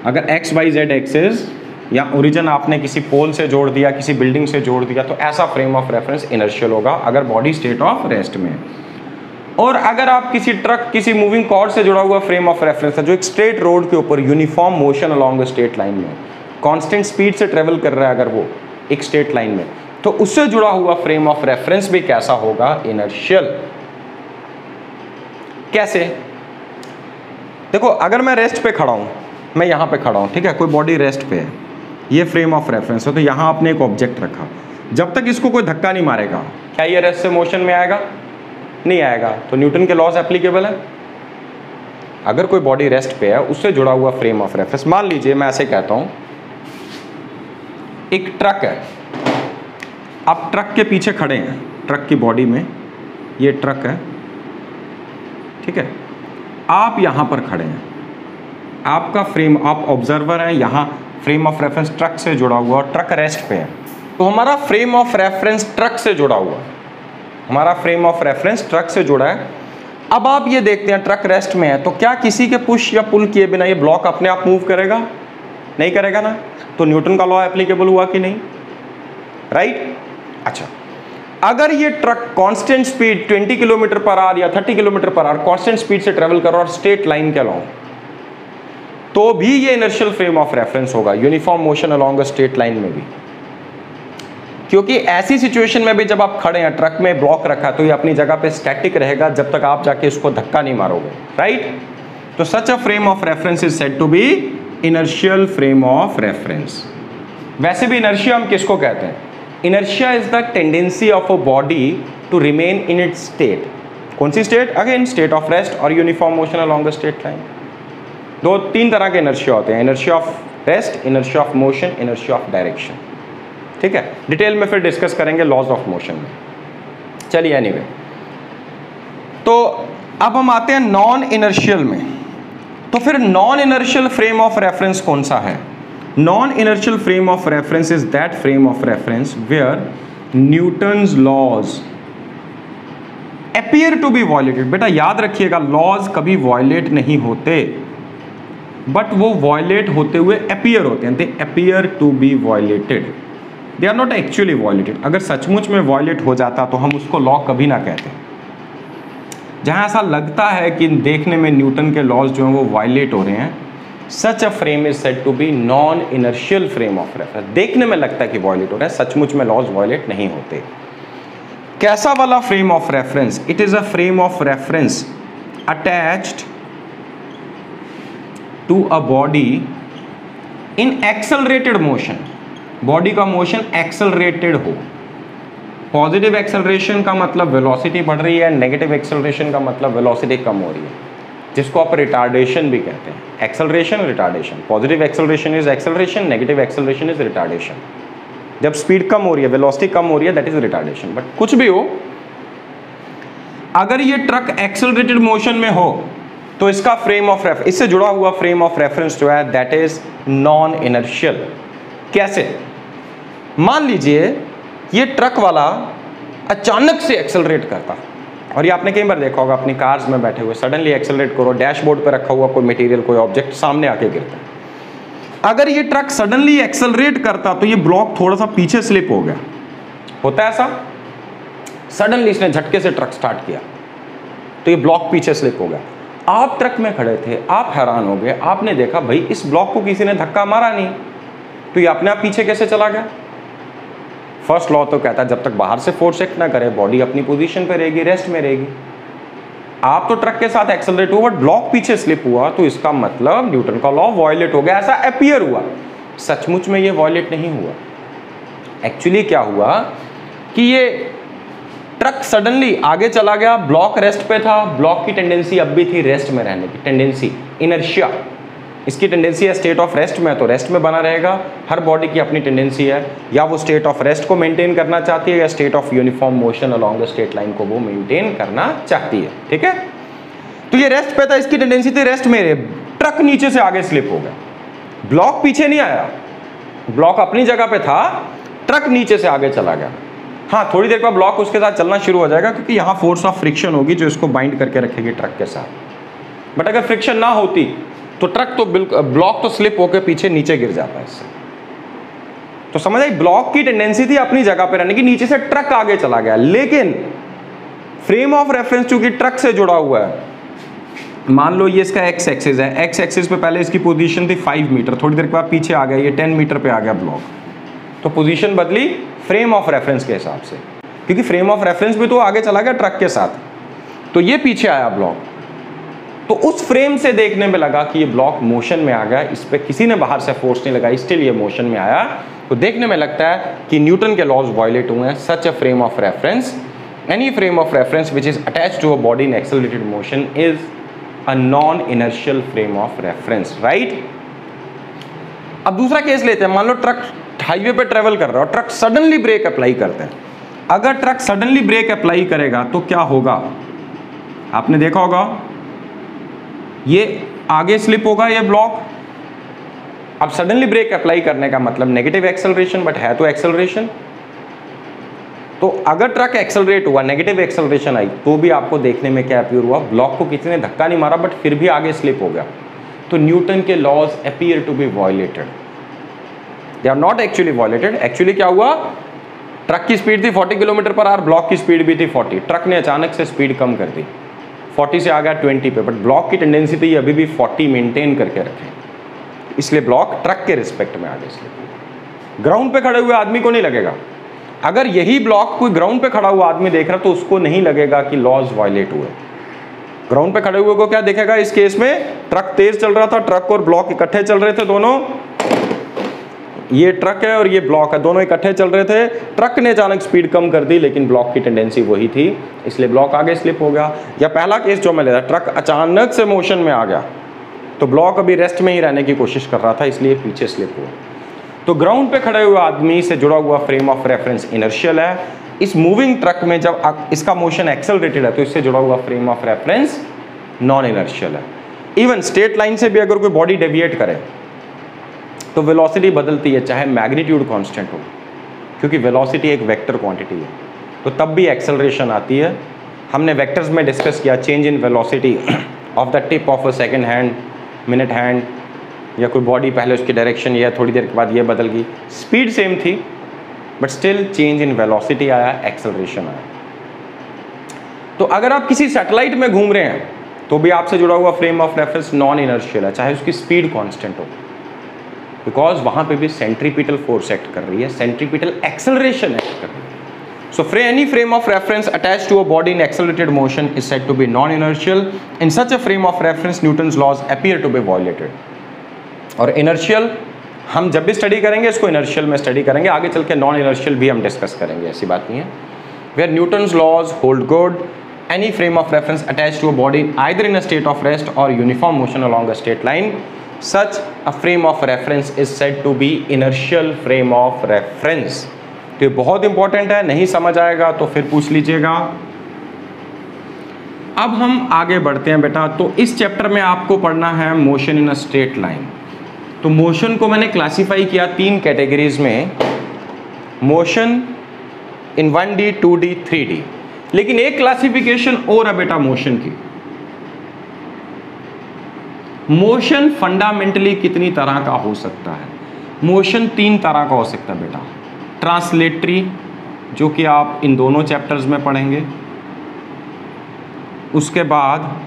अगर एक्स वाई जेड एक्सिस या ओरिजिन आपने किसी पोल से जोड़ दिया, किसी बिल्डिंग से जोड़ दिया, तो ऐसा फ्रेम ऑफ रेफरेंस इनर्शियल होगा अगर बॉडी स्टेट ऑफ रेस्ट में है। और अगर आप किसी ट्रक, किसी मूविंग कॉर्ड से जुड़ा हुआ फ्रेम ऑफ रेफरेंस है जो एक स्ट्रेट रोड के ऊपर uniform motion along straight line में, कांस्टेंट स्पीड से ट्रेवल कर रहा है अगर वो एक स्ट्रेट लाइन में, तो उससे जुड़ा हुआ फ्रेम ऑफ रेफरेंस भी कैसा होगा? इनर्शियल। कैसे? देखो, अगर मैं रेस्ट पे खड़ा हूं, मैं यहां पे खड़ा हूं, ठीक है, कोई बॉडी रेस्ट पे है, ये फ्रेम ऑफ रेफरेंस है, तो यहां आपने एक ऑब्जेक्ट रखा, जब तक इसको कोई धक्का नहीं मारेगा, क्या ये रेस्ट से मोशन में आएगा? नहीं आएगा। तो न्यूटन के लॉज एप्लीकेबल है। अगर कोई बॉडी रेस्ट पे है, उससे जुड़ा हुआ फ्रेम ऑफ रेफरेंस, मान लीजिए मैं ऐसे कहता हूं, एक ट्रक है, आप ट्रक के पीछे खड़े हैं, ट्रक की बॉडी में ये ट्रक है, ठीक है, आप यहां पर खड़े हैं, आपका फ्रेम, आप ऑब्जर्वर हैं, यहां फ्रेम ऑफ रेफरेंस ट्रक से जुड़ा हुआ और ट्रक रेस्ट पे है, तो हमारा फ्रेम ऑफ रेफरेंस ट्रक से जुड़ा हुआ है, हमारा फ्रेम ऑफ रेफरेंस ट्रक से जुड़ा है। अब आप ये देखते हैं ट्रक रेस्ट में है, तो क्या किसी के पुश या पुल किए बिना ये ब्लॉक अपने आप मूव करेगा? नहीं करेगा ना। तो न्यूटन का लॉ एप्लीकेबल हुआ कि नहीं? राइट। अच्छा, अगर ये truck constant speed 20 kilometre per hour या 30 kilometre per hour constant speed से ट्रेवल कर रहा है और स्ट्रेट लाइन के अलॉन्ग, तो भी ये इनर्शियल फ्रेम ऑफ रेफरेंस होगा, uniform motion along a straight line में भी। क्योंकि ऐसी सिचुएशन में भी जब आप खड़े हैं, ट्रक में ब्लॉक रखा, तो ये अपनी जगह पे स्टैटिक रहेगा जब तक आप जाके इसको धक्का नहीं मारोगे, राइट। तो such a frame of reference is said to be inertial frame of reference. वैसे भी इनर्शिया हम किसको कहते हैं? Inertia is the tendency of a body to remain in its state. कौन सी state? Again state of rest और uniform motion along the straight line. दो तीन तरह के इनर्शिया होते हैं, inertia of rest, inertia of motion, inertia of direction. ठीक है, डिटेल में फिर डिस्कस करेंगे लॉज ऑफ मोशन में। चलिए एनीवे, तो अब हम आते हैं नॉन इनर्शियल में। तो फिर non inertial frame of reference कौन सा है? Non inertial frame of reference is that frame of reference where Newton's laws appear to be violated. बेटा याद रखिएगा, लॉज कभी वायलेट नहीं होते, बट वो वायलेट होते हुए अपीयर होते हैं। They appear to be violated, they are not actually violated. अगर सचमुच में वायलेट हो जाता तो हम उसको लॉ कभी ना कहते। जहां ऐसा लगता है कि देखने में न्यूटन के लॉज जो हैं वो वायलेट हो रहे हैं, such a frame is said to be non inertial frame of reference. देखने में लगता है कि वायलेट हो रहा है, सचमुच में लॉज वायलेट नहीं होते। कैसा वाला frame of reference? It is a frame of reference attached to a body in accelerated motion. Body का मोशन एक्सेलरेटेड हो। पॉजिटिव एक्सेलरेशन का मतलब वेलोसिटी बढ़ रही है, नेगेटिव एक्सेलरेशन का मतलब वेलोसिटी कम हो रही है, जिसको आप रिटार्डेशन भी कहते हैं। Acceleration, retardation. Positive acceleration is acceleration, negative acceleration is retardation. जब स्पीड कम हो रही है, वेलोसिटी कम हो रही है, दैट इज रिटार्डेशन। बट कुछ भी हो, अगर ये ट्रक एक्सेलरेटेड मोशन में हो तो इसका फ्रेम ऑफ रेफरेंस, इससे जुड़ा हुआ फ्रेम ऑफ रेफरेंस जो है दैट इज नॉन इनर्शियल। कैसे? मान लीजिए ये ट्रक वाला अचानक से एक्सेलरेट करता, और ये आपने कई बार देखा होगा अपनी कार्स में बैठे हुए, सडनली एक्सेलरेट करो, डैशबोर्ड पर रखा हुआ कोई मटेरियल, कोई ऑब्जेक्ट सामने आके गिरता है। अगर ये ट्रक सडनली एक्सेलरेट करता तो ये ब्लॉक थोड़ा सा पीछे स्लिप हो गया, होता है ऐसा। सडनली इसने झटके से ट्रक स्टार्ट किया तो ये ब्लॉक पीछे स्लिप हो गया। आप ट्रक में खड़े थे, आप हैरान हो गए, आपने देखा भाई इस ब्लॉक को किसी ने धक्का मारा नहीं, तो ये अपने आप पीछे कैसे चला गया। फर्स्ट लॉ तो कहता है जब तक बाहर से फोर्स एक्ट ना करे बॉडी अपनी पोजीशन पे रहेगी, रेस्ट में रहेगी। आप तो ट्रक के साथ एक्सेलरेट हुआ बट ब्लॉक पीछे स्लिप हुआ, तो इसका मतलब न्यूटन का लॉ वायलेट हो गया, ऐसा अपीयर हुआ। सचमुच में ये वायलेट नहीं हुआ। एक्चुअली क्या हुआ कि ये ट्रक सडनली आगे चला गया, ब्लॉक रेस्ट पे था, ब्लॉक की टेंडेंसी अब भी थी रेस्ट में रहने की, टेंडेंसी इनर्शिया, इसकी टेंडेंसी है स्टेट ऑफ रेस्ट में, तो रेस्ट में बना रहेगा। हर बॉडी की अपनी टेंडेंसी है, या वो स्टेट ऑफ रेस्ट को मेंटेन करना चाहती है या state of uniform motion along the straight line को वो मेंटेन करना चाहती है, ठीक है। तो ये रेस्ट पे था, इसकी टेंडेंसी थी रेस्ट में, ट्रक नीचे से आगे स्लिप हो गया, ब्लॉक पीछे नहीं आया, ब्लॉक अपनी जगह पे था, ट्रक नीचे से आगे चला गया। हाँ, थोड़ी देर बाद ब्लॉक उसके साथ चलना शुरू हो जाएगा क्योंकि यहाँ फोर्स ऑफ फ्रिक्शन होगी जो इसको बाइंड करके रखेगी ट्रक के साथ। बट अगर फ्रिक्शन ना होती तो ट्रक तो बिल्कुल, ब्लॉक तो स्लिप होकर पीछे नीचे गिर जाता है इससे। तो समझ आई, ब्लॉक की टेंडेंसी थी अपनी जगह पे रहने की, नीचे से ट्रक आगे चला गया, लेकिन फ्रेम ऑफ रेफरेंस चूंकि ट्रक से जुड़ा हुआ है, मान लो ये इसका एक्स एक्सिस है, एक्स एक्सिस पे पहले इसकी पोजीशन थी 5 मीटर, थोड़ी देर के बाद पीछे आ गया, ये 10 मीटर पे आ गया ब्लॉक, तो पोजीशन बदली फ्रेम ऑफ रेफरेंस के हिसाब से, क्योंकि फ्रेम ऑफ रेफरेंस भी तो आगे चला गया ट्रक के साथ, तो ये पीछे आया ब्लॉक। तो उस फ्रेम से देखने में लगा कि ये ब्लॉक मोशन में आ गया, इस पे किसी ने बाहर से फोर्स नहीं लगाई, स्टिल ये मोशन में आया, तो देखने में लगता है कि न्यूटन के लॉज वायलेट हुए हैं। Such a frame of reference, any frame of reference which is attached to a body in accelerated motion is a non inertial frame of reference, right. अब दूसरा केस लेते हैं, मान लो ट्रक हाईवे पे travel कर रहा है और ट्रक सडनली ब्रेक अप्लाई करते हैं। अगर ट्रक सडनली ब्रेक अप्लाई करेगा तो क्या होगा, आपने देखा होगा, ये आगे स्लिप होगा ये ब्लॉक। अब सडनली ब्रेक अप्लाई करने का मतलब नेगेटिव एक्सेलरेशन, बट है तो एक्सेलरेशन। तो अगर ट्रक एक्सेलरेट हुआ, नेगेटिव एक्सेलरेशन आई, तो भी आपको देखने में क्या अपीयर हुआ, ब्लॉक को किसी ने धक्का नहीं मारा बट फिर भी आगे स्लिप हो गया। तो न्यूटन के laws appear to be violated, they are not actually violated. Actually क्या हुआ, ट्रक की स्पीड थी 40 किलोमीटर पर आवर, ब्लॉक की स्पीड भी थी 40, ट्रक ने अचानक से स्पीड कम कर दी, 40 से आ गया 20 पे, बट ब्लॉक की टेंडेंसी थी अभी भी 40 मेंटेन करके रखें, इसलिए ब्लॉक ट्रक के रिस्पेक्ट में आगे स्लिप। ग्राउंड पे खड़े हुए आदमी को नहीं लगेगा, अगर यही ब्लॉक कोई ग्राउंड पे खड़ा हुआ आदमी देख रहा तो उसको नहीं लगेगा कि लॉज वायलेट हुए। ग्राउंड पे खड़े हुए को क्या देखेगा, इस केस में ट्रक तेज चल रहा था, ट्रक और ब्लॉक इकट्ठे चल रहे थे दोनों, ये ट्रक है और ये ब्लॉक है, दोनों इकट्ठे चल रहे थे, ट्रक ने अचानक स्पीड कम कर दी लेकिन ब्लॉक की टेंडेंसी वही थी, इसलिए ब्लॉक आगे स्लिप हो गया। या पहला केस जो मैं लेता, ट्रक अचानक से मोशन में आ गया तो ब्लॉक अभी रेस्ट में ही रहने की कोशिश कर रहा था, इसलिए पीछे स्लिप हुआ। तो ग्राउंड पे खड़े हुए आदमी से जुड़ा हुआ फ्रेम ऑफ रेफरेंस इनर्शियल है, इस मूविंग ट्रक में जब इसका मोशन एक्सेलरेटेड है तो इससे जुड़ा हुआ frame of reference non inertial है। इवन स्ट्रेट लाइन से भी अगर कोई बॉडी डेविएट करे तो वेलोसिटी बदलती है, चाहे मैग्नीट्यूड कांस्टेंट हो, क्योंकि वेलोसिटी एक वेक्टर क्वांटिटी है, तो तब भी एक्सेलरेशन आती है। हमने वेक्टर्स में डिस्कस किया change in velocity of the tip of a second hand, minute hand, या कोई बॉडी पहले उसकी डायरेक्शन या थोड़ी देर के बाद ये बदल गई, स्पीड सेम थी but still change in velocity आया, एक्सेलरेशन आया। तो अगर आप किसी सैटेलाइट में घूम रहे हैं तो भी आपसे जुड़ा हुआ frame of reference non inertial है, चाहे उसकी स्पीड कांस्टेंट हो, बिकॉज वहां पे भी सेंट्रीपिटल फोर्स एक्ट कर रही है, सेंट्रीपिटल एक्सेलरेशन एक्ट कर रही है। So any frame of reference attached to a body in accelerated motion is said to be non-inertial. In such a frame of reference, Newton's laws appear to be violated. और inertial हम जब भी study करेंगे इसको inertial में study करेंगे, आगे चल के non-inertial भी हम डिस्कस करेंगे, ऐसी बात नहीं है। Where Newton's laws hold good, any frame of reference attached to a body either in a state of rest or uniform motion along a straight line, such a frame of reference is said to be inertial frame of reference. तो ये बहुत important है, नहीं समझ आएगा तो फिर पूछ लीजिएगा। अब हम आगे बढ़ते हैं बेटा, तो इस चैप्टर में आपको पढ़ना है motion in a straight line. तो मोशन को मैंने क्लासिफाई किया 3 कैटेगरीज में, motion in 1D, 2D, 3D। लेकिन एक क्लासिफिकेशन और है बेटा मोशन की, मोशन फंडामेंटली कितनी तरह का हो सकता है? मोशन 3 तरह का हो सकता है बेटा। ट्रांसलेटरी, जो कि आप इन दोनों चैप्टर्स में पढ़ेंगे। उसके बाद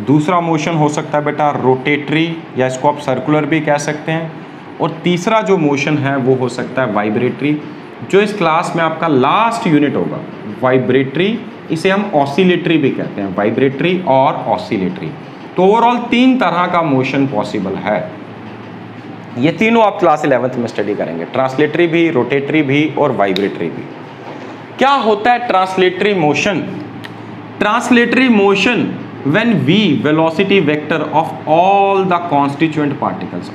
दूसरा मोशन हो सकता है बेटा रोटेटरी, या इसको आप सर्कुलर भी कह सकते हैं। और तीसरा जो मोशन है वो हो सकता है वाइब्रेटरी, जो इस क्लास में आपका लास्ट यूनिट होगा। वाइब्रेटरी, इसे हम ऑसिलेटरी भी कहते हैं, वाइब्रेटरी और ऑसिलेटरी। तो ओवरऑल 3 तरह का मोशन पॉसिबल है। ये तीनों आप क्लास 11th में स्टडी करेंगे, ट्रांसलेटरी भी, रोटेटरी भी और वाइब्रेटरी भी। क्या होता है translatory motion? Translatory motion when v velocity vector of all the constituent particles,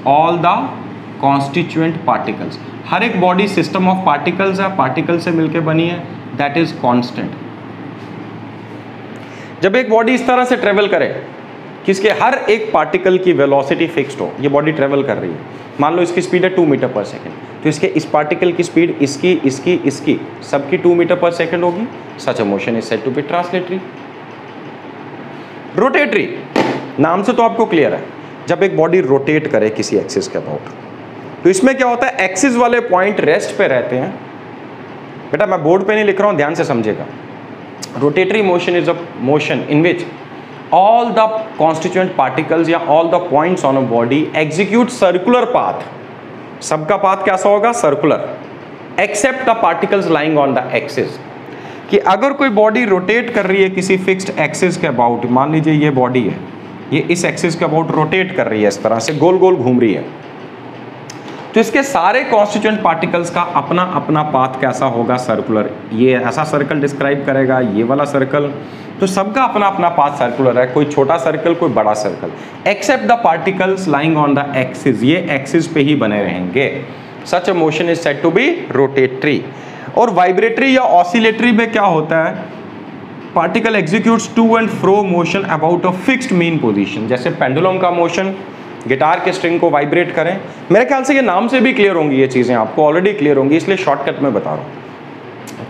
हर एक बॉडी सिस्टम ऑफ पार्टिकल्स है, पार्टिकल से मिलकर बनी है, दैट इज कांस्टेंट। जब एक बॉडी इस तरह से ट्रेवल करे कि इसके हर एक पार्टिकल की वेलोसिटी फिक्स्ड हो, ये बॉडी ट्रेवल कर रही है, मान लो इसकी स्पीड है 2 मीटर पर सेकेंड, तो इसके इस पार्टिकल की स्पीड इसकी सबकी 2 मीटर पर सेकेंड होगी। Such a motion is said to be translatory. Rotatory, नाम से तो आपको क्लियर है, जब एक बॉडी रोटेट करे किसी एक्सिस के अबाउट, तो इसमें क्या होता है, एक्सिस वाले पॉइंट रेस्ट पे रहते हैं। बेटा मैं बोर्ड पे नहीं लिख रहा हूं, ध्यान से समझिएगा। Rotatory motion is a motion in which all the constituent particles या all the points on a body execute circular path। सबका पाथ कैसा होगा? Circular, except the particles lying on the axis। कि अगर कोई बॉडी रोटेट कर रही है किसी फिक्स्ड एक्सिस के अबाउट, मान लीजिए ये बॉडी है, ये इस एक्सिस के अबाउट रोटेट कर रही है, इस तरह से गोल गोल घूम रही है, तो इसके सारे कॉन्स्टिट्यूएंट पार्टिकल्स का अपना अपना पाथ कैसा होगा? सर्कुलर। ये ऐसा सर्कल डिस्क्राइब करेगा, ये वाला सर्कल, तो सबका अपना अपना पाथ सर्कुलर है, कोई छोटा सर्कल कोई बड़ा circle, except the particles lying on the axis, ये एक्सिस पे ही बने रहेंगे। Such a motion is said to be rotatory. और वाइब्रेटरी या ऑसिलेटरी में क्या होता है? Particle executes to and fro motion about a fixed mean position. जैसे पेंडुलम का मोशन, गिटार के स्ट्रिंग को वाइब्रेट करें, मेरे ख्याल से ये नाम से भी क्लियर होंगी, ये चीज़ें आपको ऑलरेडी क्लियर होंगी, इसलिए शॉर्टकट में बता रहा हूँ।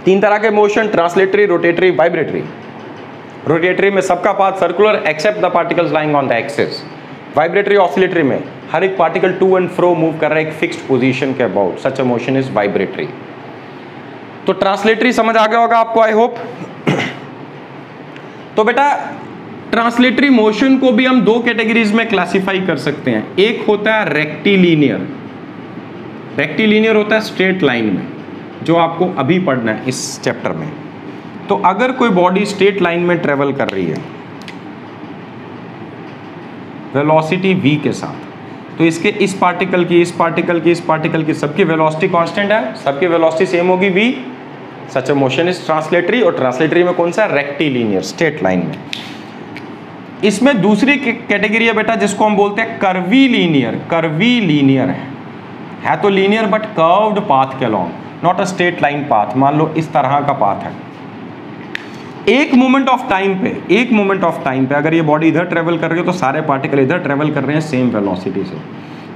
3 तरह के motion, translatory, rotatory, vibratory. Rotatory में सबका path circular except the particles lying on the axis. Vibratory oscillatory में हर एक particle to and fro move कर रहा है एक फिक्स्ड पोजीशन के about, such a motion is vibratory. तो ट्रांसलेटरी समझ आ गया होगा आपको, आई होप। तो बेटा ट्रांसलेटरी मोशन को भी हम 2 कैटेगरीज में क्लासिफाई कर सकते हैं। एक होता है रेक्टिलिनियर। रेक्टिलिनियर होता है स्ट्रेट लाइन में, जो आपको अभी पढ़ना है इस चैप्टर में। तो अगर कोई बॉडी स्ट्रेट लाइन में ट्रेवल कर रही है वेलोसिटी v के साथ, तो इसके इस पार्टिकल की, इस पार्टिकल की, इस पार्टिकल की सबकी वेलोसिटी कांस्टेंट है, सबकी वेलोसिटी सेम होगी v। Such a motion is translatory. और ट्रांसलेटरी में कौन सा? रेक्टिलिनियर, स्ट्रेट लाइन में। इसमें दूसरी कैटेगरी है बेटा जिसको हम बोलते हैं कर्वीलिनियर। कर्वीलिनियर है तो लीनियर बट कर्व्ड पाथ के along, not a straight line path. मान लो इस तरह का पाथ है, एक मोमेंट ऑफ टाइम पे अगर ये बॉडी इधर ट्रेवल कर रही है तो सारे पार्टिकल इधर ट्रेवल कर रहे हैं सेम वेलोसिटी से।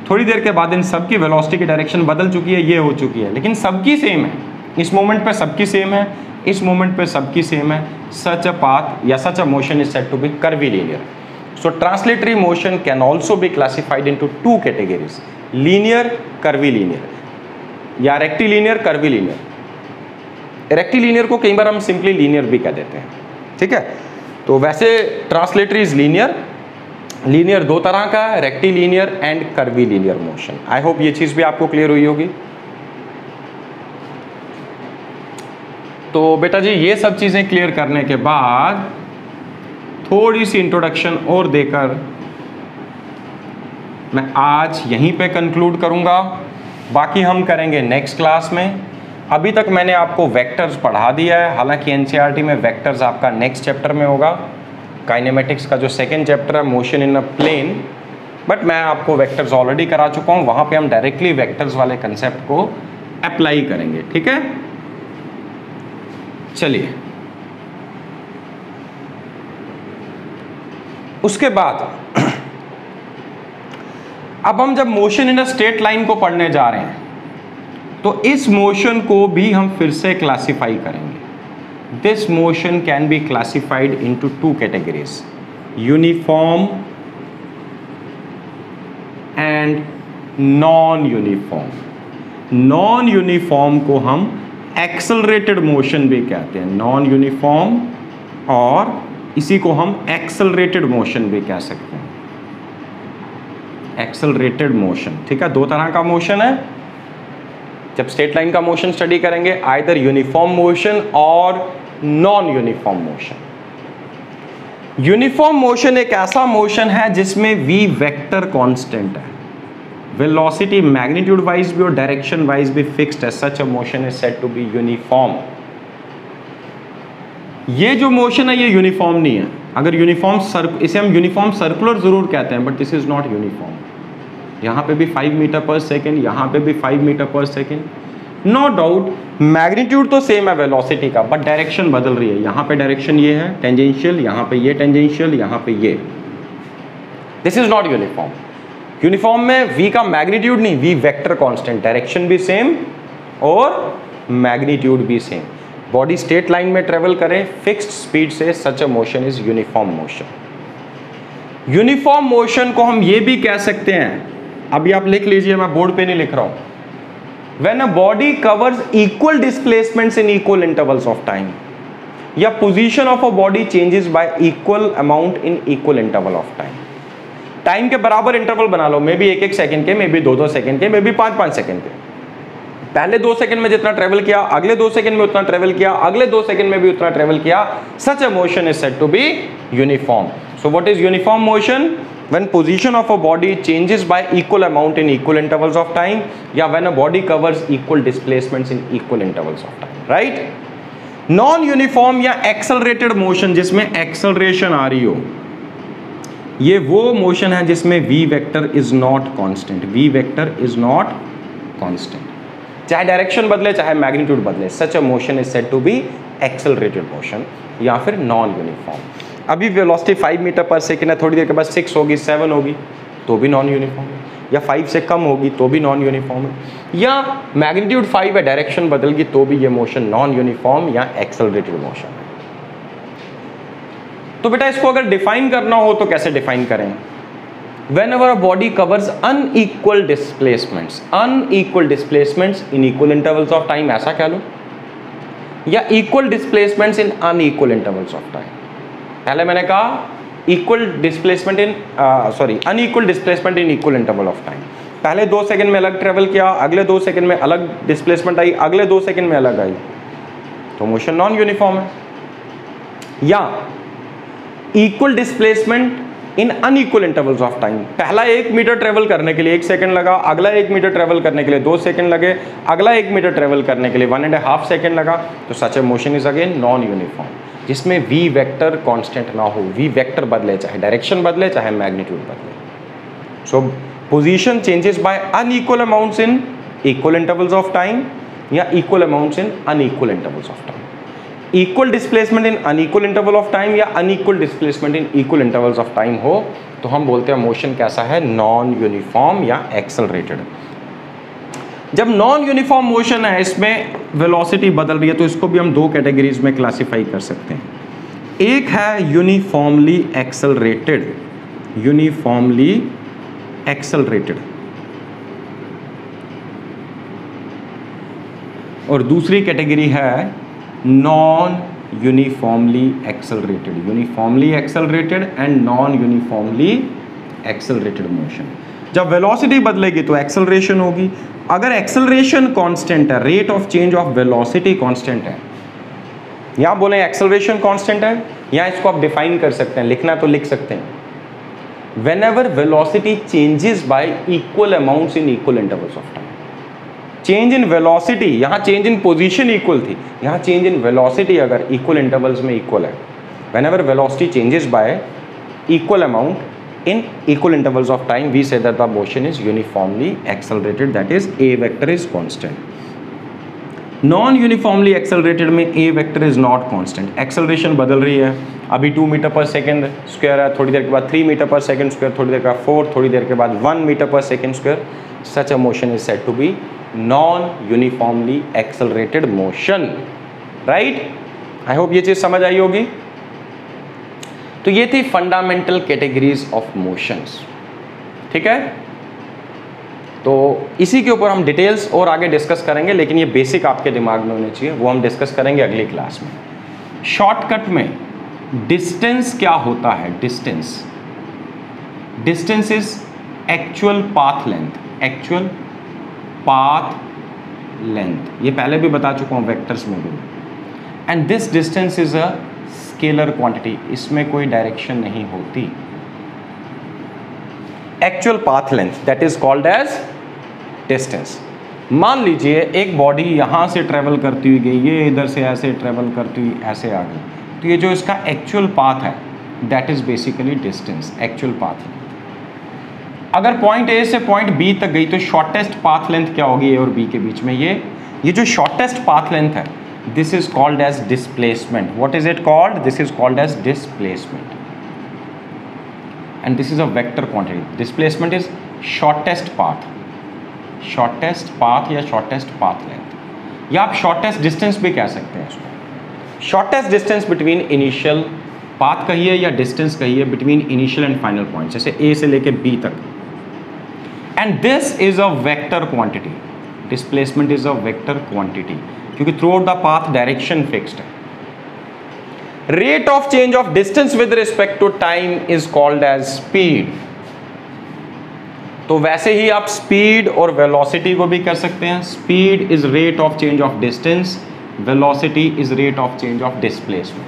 थोड़ी देर के बाद इन सबकी वेलोसिटी की डायरेक्शन बदल चुकी है, ये हो चुकी है, लेकिन सबकी सेम है। इस मोमेंट पे सबकी सेम है, इस मोमेंट पे सबकी सेम है। सच अ पाथ या such a motion is said to be curvilinear. So translatory motion can also be classified into 2 categories, linear, curvilinear या रेक्टिलिनियर, कर्वीलिनियर। रेक्टिलिनियर को कई बार हम सिंपली लीनियर भी कह देते हैं, ठीक है। तो वैसे ट्रांसलेटरी इज लीनियर। लीनियर 2 तरह का है, rectilinear and curvilinear motion. I hope ये चीज़ भी आपको क्लियर हुई होगी। तो बेटा जी ये सब चीज़ें क्लियर करने के बाद थोड़ी सी इंट्रोडक्शन और देकर मैं आज यहीं पे कंक्लूड करूंगा, बाकी हम करेंगे नेक्स्ट क्लास में। अभी तक मैंने आपको वेक्टर्स पढ़ा दिया है, हालांकि एनसीईआरटी में वेक्टर्स आपका नेक्स्ट चैप्टर में होगा, काइनेमेटिक्स का जो 2nd चैप्टर है motion in a plane, but मैं आपको वेक्टर्स ऑलरेडी करा चुका हूँ, वहाँ पे हम डायरेक्टली वेक्टर्स वाले कंसेप्ट को अप्लाई करेंगे, ठीक है। चलिए उसके बाद अब हम जब motion in a straight line को पढ़ने जा रहे हैं तो इस मोशन को भी हम फिर से क्लासिफाई करेंगे। This motion can be classified into 2 categories, uniform and non uniform. Non uniform को हम एक्सेलरेटेड मोशन भी कहते हैं, नॉन यूनिफॉर्म, और इसी को हम एक्सेलरेटेड मोशन भी कह सकते हैं, एक्सेलरेटेड मोशन। ठीक है, दो तरह का मोशन है। जब स्ट्रेट लाइन का मोशन स्टडी करेंगे, आइदर यूनिफॉर्म मोशन और non uniform motion. Uniform motion एक ऐसा मोशन है जिसमें v वेक्टर कांस्टेंट है, वेलोसिटी मैग्नीट्यूड वाइज भी और डायरेक्शन वाइज भी फिक्स्ड है। Such a motion is said to be uniform. ये जो मोशन है ये यूनिफॉर्म नहीं है। अगर यूनिफॉर्म इसे हम यूनिफॉर्म सर्कुलर जरूर कहते हैं, but this is not uniform. यहाँ पे भी 5 मीटर पर सेकेंड, यहाँ पे भी 5 मीटर पर सेकेंड। नो डाउट मैग्नीट्यूड तो सेम है वेलोसिटी का, बट डायरेक्शन बदल रही है। यहाँ पे डायरेक्शन ये है टेंजेंशियल, यहाँ पे ये टेंजेंशियल, यहाँ पे ये। This is not uniform. Uniform में v का मैग्नीट्यूड नहीं, v वेक्टर कांस्टेंट, डायरेक्शन भी सेम और मैग्नीट्यूड भी सेम। बॉडी स्ट्रेट लाइन में ट्रेवल करे फिक्स्ड स्पीड से, such a motion is uniform motion. Uniform motion को हम ये भी कह सकते हैं, अभी आप लिख लीजिए, मैं बोर्ड पे नहीं लिख रहा हूं। When a body covers equal displacements in equal intervals of time, या position of a body changes by equal amount in equal interval of time। Time के बराबर इंटरवल बना लो, मे बी 1-1 सेकंड के, मे बी 2-2 सेकंड के, may be 5-5 second के। पहले 2 second में जितना ट्रेवल किया, अगले 2 सेकंड में उतना ट्रेवल किया, अगले 2 सेकंड में भी उतना ट्रेवल किया। Such a motion is said to be uniform. So what is uniform motion? When position of a body changes by equal amount in equal intervals of time, या when a body covers equal displacements in equal intervals of time, right? Non uniform या accelerated motion जिसमें acceleration आ रही हो, ये वो motion है जिसमें v vector is not constant, v vector is not constant, चाहे डायरेक्शन बदले चाहे मैग्नीट्यूड बदले। Such a motion is said to be accelerated motion या फिर नॉन यूनिफॉर्म। अभी वेलोसिटी 5 मीटर पर सेकेंड है, थोड़ी देर के बाद 6 होगी, 7 होगी, तो भी नॉन यूनिफॉर्म है। या 5 से कम होगी तो भी नॉन यूनिफॉर्म है। या मैग्नीट्यूड 5 है, डायरेक्शन बदल गई, तो भी ये मोशन नॉन यूनिफॉर्म या एक्सेलरेटेड मोशन है। तो बेटा इसको अगर डिफाइन करना हो तो कैसे डिफाइन करें? Whenever a body covers unequal displacements in equal intervals of time, ऐसा कह लो, या equal displacements in unequal intervals of time। पहले मैंने कहा unequal displacement in equal interval of time। पहले 2 सेकंड में अलग ट्रेवल किया, अगले 2 सेकंड में अलग डिस्प्लेसमेंट आई, अगले 2 सेकंड में अलग आई, तो मोशन नॉन यूनिफॉर्म है। या equal displacement in unequal intervals of time, पहला 1 मीटर ट्रेवल करने के लिए 1 सेकंड लगा, अगला 1 मीटर ट्रेवल करने के लिए 2 सेकंड लगे, अगला 1 मीटर ट्रेवल करने के लिए 1.5 सेकंड लगा, तो such a motion is again non uniform, जिसमें v वेक्टर कांस्टेंट ना हो, v वेक्टर बदले, चाहे डायरेक्शन बदले चाहे मैग्नीट्यूड बदले। So position changes by unequal amounts in equal intervals of time या equal amounts in unequal intervals of time. Equal displacement in unequal interval of time या unequal displacement in equal intervals of time हो तो हम बोलते हैं motion कैसा है, non uniform या एक्सेलरेटेड। जब नॉन यूनिफॉर्म मोशन है, इसमें वेलोसिटी बदल रही है, तो इसको भी हम 2 कैटेगरीज में क्लासिफाई कर सकते हैं। एक है यूनिफॉर्मली एक्सेलरेटेड, यूनिफॉर्मली एक्सेलरेटेड, और दूसरी कैटेगरी है non uniformly accelerated, uniformly accelerated and non uniformly accelerated motion. जब वेलोसिटी बदलेगी तो एक्सेलरेशन होगी। अगर एक्सेलरेशन कांस्टेंट है, rate of change of velocity constant है, यहां बोले एक्सेलरेशन कांस्टेंट है, या इसको आप डिफाइन कर सकते हैं, लिखना तो लिख सकते हैं, whenever velocity changes y equal amounts in equal intervals of time. Change in velocity, यहां चेंज इन पोजीशन इक्वल थी, यहां चेंज इन वेलोसिटी अगर इक्वल इंटरवल्स में इक्वल है, whenever velocity changes y equal amount in equal intervals of time, we say that the motion is uniformly accelerated, that is a vector is constant। non uniformly accelerated में a vector is not constant, acceleration बदल रही है। अभी 2 metre पर second square है, थोड़ी देर के बाद 3 मीटर पर सेकेंड स्क्वायर, थोड़ी देर के बाद 4, थोड़ी देर के बाद 1 मीटर पर second square. such a motion is said to be non uniformly accelerated motion, right? I hope ये चीज़ समझ आई होगी। तो ये थी फंडामेंटल कैटेगरीज ऑफ मोशंस, ठीक है। तो इसी के ऊपर हम डिटेल्स और आगे डिस्कस करेंगे, लेकिन ये बेसिक आपके दिमाग में होने चाहिए, वो हम डिस्कस करेंगे अगली क्लास में। शॉर्टकट में डिस्टेंस क्या होता है? Distance is actual path length, actual path length, ये पहले भी बता चुका हूँ वेक्टर्स में भी। And this distance is a scalar quantity, इसमें कोई डायरेक्शन नहीं होती। Actual path length that is called as distance. मान लीजिए एक बॉडी यहां से ट्रेवल करती हुई गई, ये इधर से ऐसे ट्रेवल करती हुई ऐसे आ गई, तो ये जो इसका एक्चुअल पाथ है that is basically distance, actual path length. अगर पॉइंट ए से पॉइंट बी तक गई तो शॉर्टेस्ट पाथ लेंथ क्या होगी ए और बी के बीच में? ये जो शॉर्टेस्ट पाथ लेंथ है this is called as displacement. What is it called? This is called as displacement and this is a vector quantity. Displacement is shortest path या shortest path length, या आप shortest distance भी कह सकते हैं इसको। shortest distance between initial path कहिए या distance कहिए between initial and final point, जैसे A से लेके B तक। and this is a vector quantity, displacement is a vector quantity, क्योंकि throughout the path direction fixed है। Rate of change of distance with respect to time is called as speed. तो वैसे ही आप speed और velocity को भी कर सकते हैं। Speed is rate of change of distance, velocity is rate of change of displacement.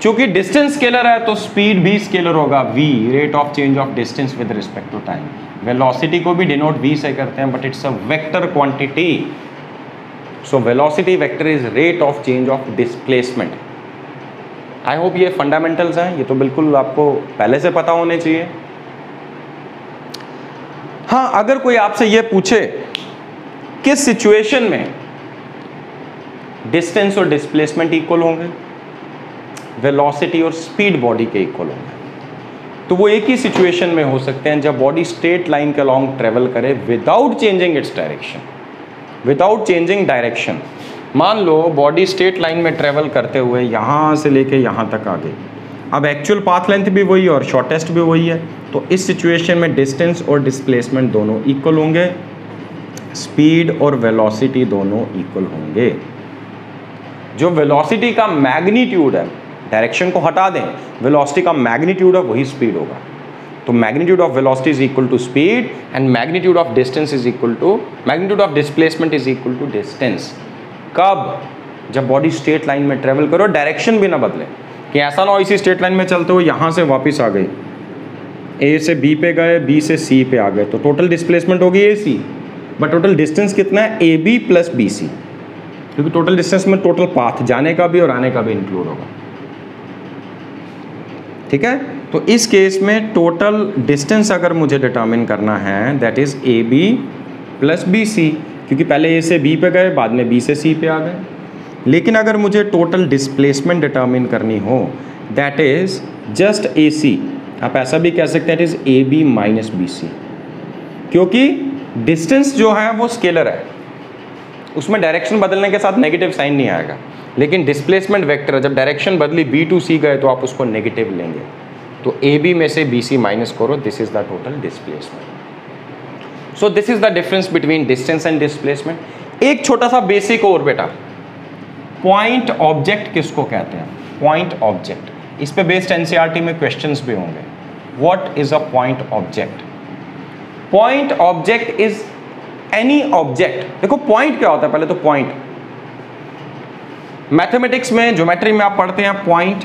चूंकि डिस्टेंस स्केलर है तो स्पीड भी स्केलर होगा, v, rate of change of distance with respect to time. Velocity को भी डिनोट v से करते हैं, but it's a vector quantity, so velocity vector is rate of change of displacement. I hope ये fundamentals हैं, ये तो बिल्कुल आपको पहले से पता होने चाहिए। हाँ, अगर कोई आपसे ये पूछे किस सिचुएशन में डिस्टेंस और डिस्प्लेसमेंट इक्वल होंगे, वेलोसिटी और स्पीड बॉडी के इक्वल होंगे, तो वो एक ही सिचुएशन में हो सकते हैं जब बॉडी स्ट्रेट लाइन के अलॉन्ग ट्रेवल करे without changing its direction, without changing direction. मान लो बॉडी स्ट्रेट लाइन में ट्रेवल करते हुए यहाँ से लेके यहाँ तक आ गई, अब एक्चुअल पाथ लेंथ भी वही है और शॉर्टेस्ट भी वही है, तो इस सिचुएशन में डिस्टेंस और डिस्प्लेसमेंट दोनों इक्वल होंगे, स्पीड और वेलोसिटी दोनों इक्वल होंगे। जो वेलोसिटी का मैग्नीट्यूड है, डायरेक्शन को हटा दें, वेलोसिटी का मैग्नीट्यूड है वही स्पीड होगा। तो magnitude of velocity is equal to speed and magnitude of distance is equal to magnitude of displacement is equal to distance. कब? जब बॉडी स्ट्रेट लाइन में ट्रेवल करो, डायरेक्शन भी ना बदले, कि ऐसा ना हो इसी स्ट्रेट लाइन में चलते हुए यहाँ से वापस आ गए, ए से बी पे गए, बी से सी पे आ गए, तो टोटल डिस्प्लेसमेंट होगी A C, but total distance कितना है? A B plus B C, क्योंकि टोटल डिस्टेंस में टोटल पाथ जाने का भी और आने का भी इंक्लूड होगा। ठीक है, तो इस केस में टोटल डिस्टेंस अगर मुझे डिटरमिन करना है that is A B plus B C, क्योंकि पहले ए से बी पे गए, बाद में बी से सी पे आ गए। लेकिन अगर मुझे टोटल डिस्प्लेसमेंट डिटरमिन करनी हो that is just A C, आप ऐसा भी कह सकते हैं it is A B minus B C, क्योंकि डिस्टेंस जो है वो स्केलर है, उसमें डायरेक्शन बदलने के साथ नेगेटिव साइन नहीं आएगा, लेकिन डिस्प्लेसमेंट वेक्टर है, जब डायरेक्शन बदली बी टू सी गए तो आप उसको नेगेटिव लेंगे, तो ए बी में से बी सी माइनस करो, this is the total displacement. So this is the difference between distance and displacement. एक छोटा सा बेसिक और बेटा, पॉइंट ऑब्जेक्ट किसको कहते हैं? पॉइंट ऑब्जेक्ट, इस पे बेस्ड एनसीईआरटी में क्वेश्चंस भी होंगे। What is a point object? Point object is any object. देखो पॉइंट क्या होता है, पहले तो पॉइंट मैथमेटिक्स में, ज्योमेट्री में आप पढ़ते हैं point,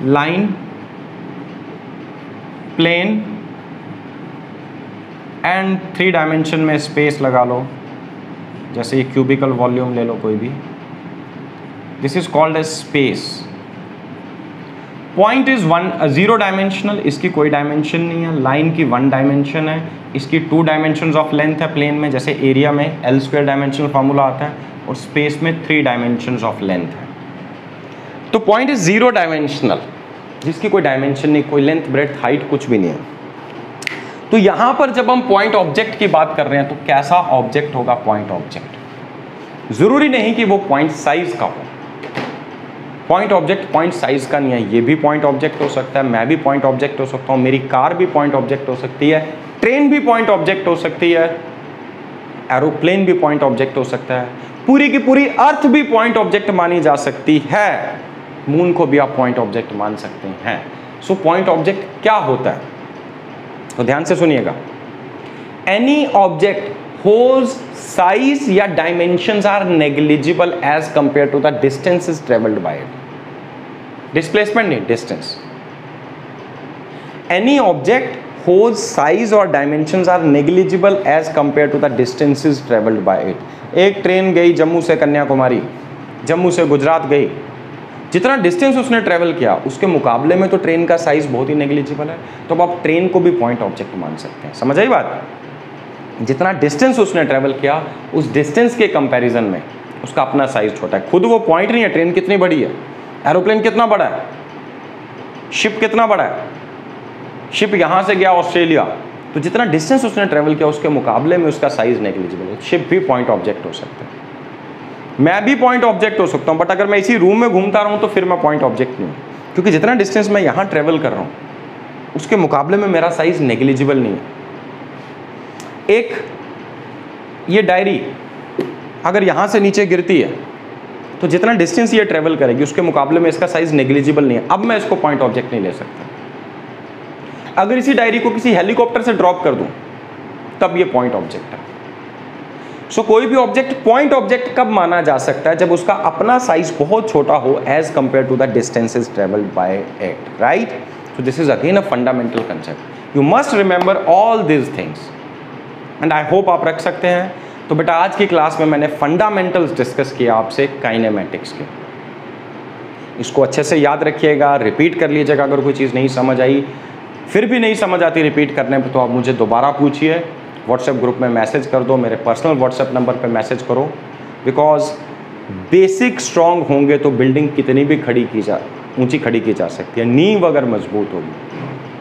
line, plane and 3 dimension में स्पेस लगा लो, जैसे ये क्यूबिकल वॉल्यूम ले लो कोई भी, this is called as space. Point is 0 dimensional, इसकी कोई डायमेंशन नहीं है। लाइन की 1 डायमेंशन है, इसकी 2 डायमेंशंस ऑफ लेंथ है प्लेन में, जैसे एरिया में L² डायमेंशनल फार्मूला आता है, और स्पेस में 3 डायमेंशंस ऑफ लेंथ है। तो पॉइंट इज 0 डायमेंशनल, जिसकी कोई डायमेंशन नहीं, कोई लेंथ, ब्रेड्थ, हाइट कुछ भी नहीं है। तो यहां पर जब हम पॉइंट ऑब्जेक्ट की बात कर रहे हैं तो कैसा ऑब्जेक्ट होगा पॉइंट ऑब्जेक्ट? जरूरी नहीं कि वो पॉइंट साइज का हो, पॉइंट ऑब्जेक्ट पॉइंट साइज का नहीं है, ये भी पॉइंट ऑब्जेक्ट हो सकता है, मैं भी पॉइंट ऑब्जेक्ट हो सकता हूँ, मेरी कार भी पॉइंट ऑब्जेक्ट हो सकती है, ट्रेन भी पॉइंट ऑब्जेक्ट हो सकती है, एरोप्लेन भी पॉइंट ऑब्जेक्ट हो सकता है, पूरी की पूरी अर्थ भी पॉइंट ऑब्जेक्ट मानी जा सकती है, मून को भी आप पॉइंट ऑब्जेक्ट मान सकते हैं। सो पॉइंट ऑब्जेक्ट क्या होता है, तो ध्यान से सुनिएगा। एनी ऑब्जेक्ट whose size या dimensions are negligible as compared to the distances traveled by it. Displacement नहीं, distance. Any object whose size or dimensions are negligible as compared to the distances traveled by it. एक train गई जम्मू से कन्याकुमारी, जम्मू से गुजरात गई, जितना distance उसने travel किया उसके मुकाबले में तो ट्रेन का साइज बहुत ही नेग्लिजिबल है, तो आप ट्रेन को भी पॉइंट ऑब्जेक्ट मान सकते हैं। समझ आई बात? जितना डिस्टेंस उसने ट्रेवल किया उस डिस्टेंस के कंपैरिजन में उसका अपना साइज छोटा है। खुद वो पॉइंट नहीं है, ट्रेन कितनी बड़ी है, एरोप्लेन कितना बड़ा है, शिप कितना बड़ा है, शिप यहां से गया ऑस्ट्रेलिया, तो जितना डिस्टेंस उसने ट्रेवल किया उसके मुकाबले में उसका साइज नेग्लिजिबल है। शिप भी पॉइंट ऑब्जेक्ट हो सकता है, मैं भी पॉइंट ऑब्जेक्ट हो सकता हूं, बट अगर मैं इसी रूम में घूमता रहूं तो फिर मैं पॉइंट ऑब्जेक्ट नहीं हूं, क्योंकि जितना डिस्टेंस मैं यहां ट्रेवल कर रहा हूं उसके मुकाबले में मेरा साइज नेग्लिजिबल नहीं है। एक ये डायरी अगर यहाँ से नीचे गिरती है तो जितना डिस्टेंस ये ट्रेवल करेगी उसके मुकाबले में इसका साइज नेग्लिजिबल नहीं है, अब मैं इसको पॉइंट ऑब्जेक्ट नहीं ले सकता। अगर इसी डायरी को किसी हेलीकॉप्टर से ड्रॉप कर दूं तब ये पॉइंट ऑब्जेक्ट है। सो कोई भी ऑब्जेक्ट पॉइंट ऑब्जेक्ट कब माना जा सकता है, जब उसका अपना साइज बहुत छोटा हो as compare to the distances travelled by it, right? So this is again a fundamental concept, you must remember all this things and I hope आप रख सकते हैं। तो बेटा आज की क्लास में मैंने फंडामेंटल्स डिस्कस किया आपसे काइनेमेटिक्स के, इसको अच्छे से याद रखिएगा, रिपीट कर लीजिएगा। अगर कोई चीज़ नहीं समझ आई, फिर भी नहीं समझ आती रिपीट करने पे, तो आप मुझे दोबारा पूछिए, व्हाट्सएप ग्रुप में मैसेज कर दो, मेरे पर्सनल व्हाट्सएप नंबर पे मैसेज करो। बिकॉज बेसिक स्ट्रांग होंगे तो बिल्डिंग कितनी भी ऊंची खड़ी की जा सकती है। नींव अगर मजबूत होगी,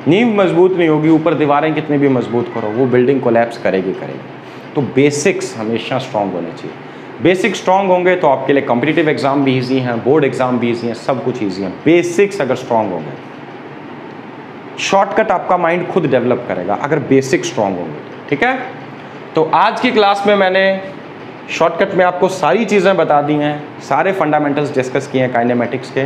नींव मजबूत नहीं होगी, ऊपर दीवारें कितनी भी मजबूत करो वो बिल्डिंग कोलैप्स करेगी। तो बेसिक्स हमेशा स्ट्रांग होने चाहिए। बेसिक स्ट्रांग होंगे तो आपके लिए कॉम्पिटिटिव एग्जाम भी ईजी हैं, बोर्ड एग्जाम भी ईजी हैं, सब कुछ ईजी है। बेसिक्स अगर स्ट्रांग होंगे, शॉर्टकट आपका माइंड खुद डेवलप करेगा अगर बेसिक स्ट्रांग होंगे, ठीक है? तो आज की क्लास में मैंने शॉर्टकट में आपको सारी चीज़ें बता दी हैं, सारे फंडामेंटल्स डिस्कस किए हैं काइनेमेटिक्स के।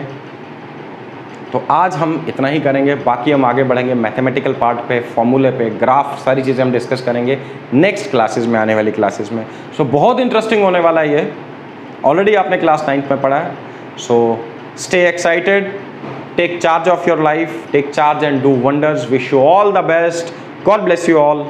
तो आज हम इतना ही करेंगे, बाकी हम आगे बढ़ेंगे मैथमेटिकल पार्ट पे, फॉर्मूले पे, ग्राफ, सारी चीज़ें हम डिस्कस करेंगे नेक्स्ट क्लासेस में, आने वाली क्लासेस में। सो बहुत इंटरेस्टिंग होने वाला है ये, ऑलरेडी आपने क्लास 9th में पढ़ा है। So stay excited, take charge of your life, take charge and do wonders. Wish you all the best, God bless you all.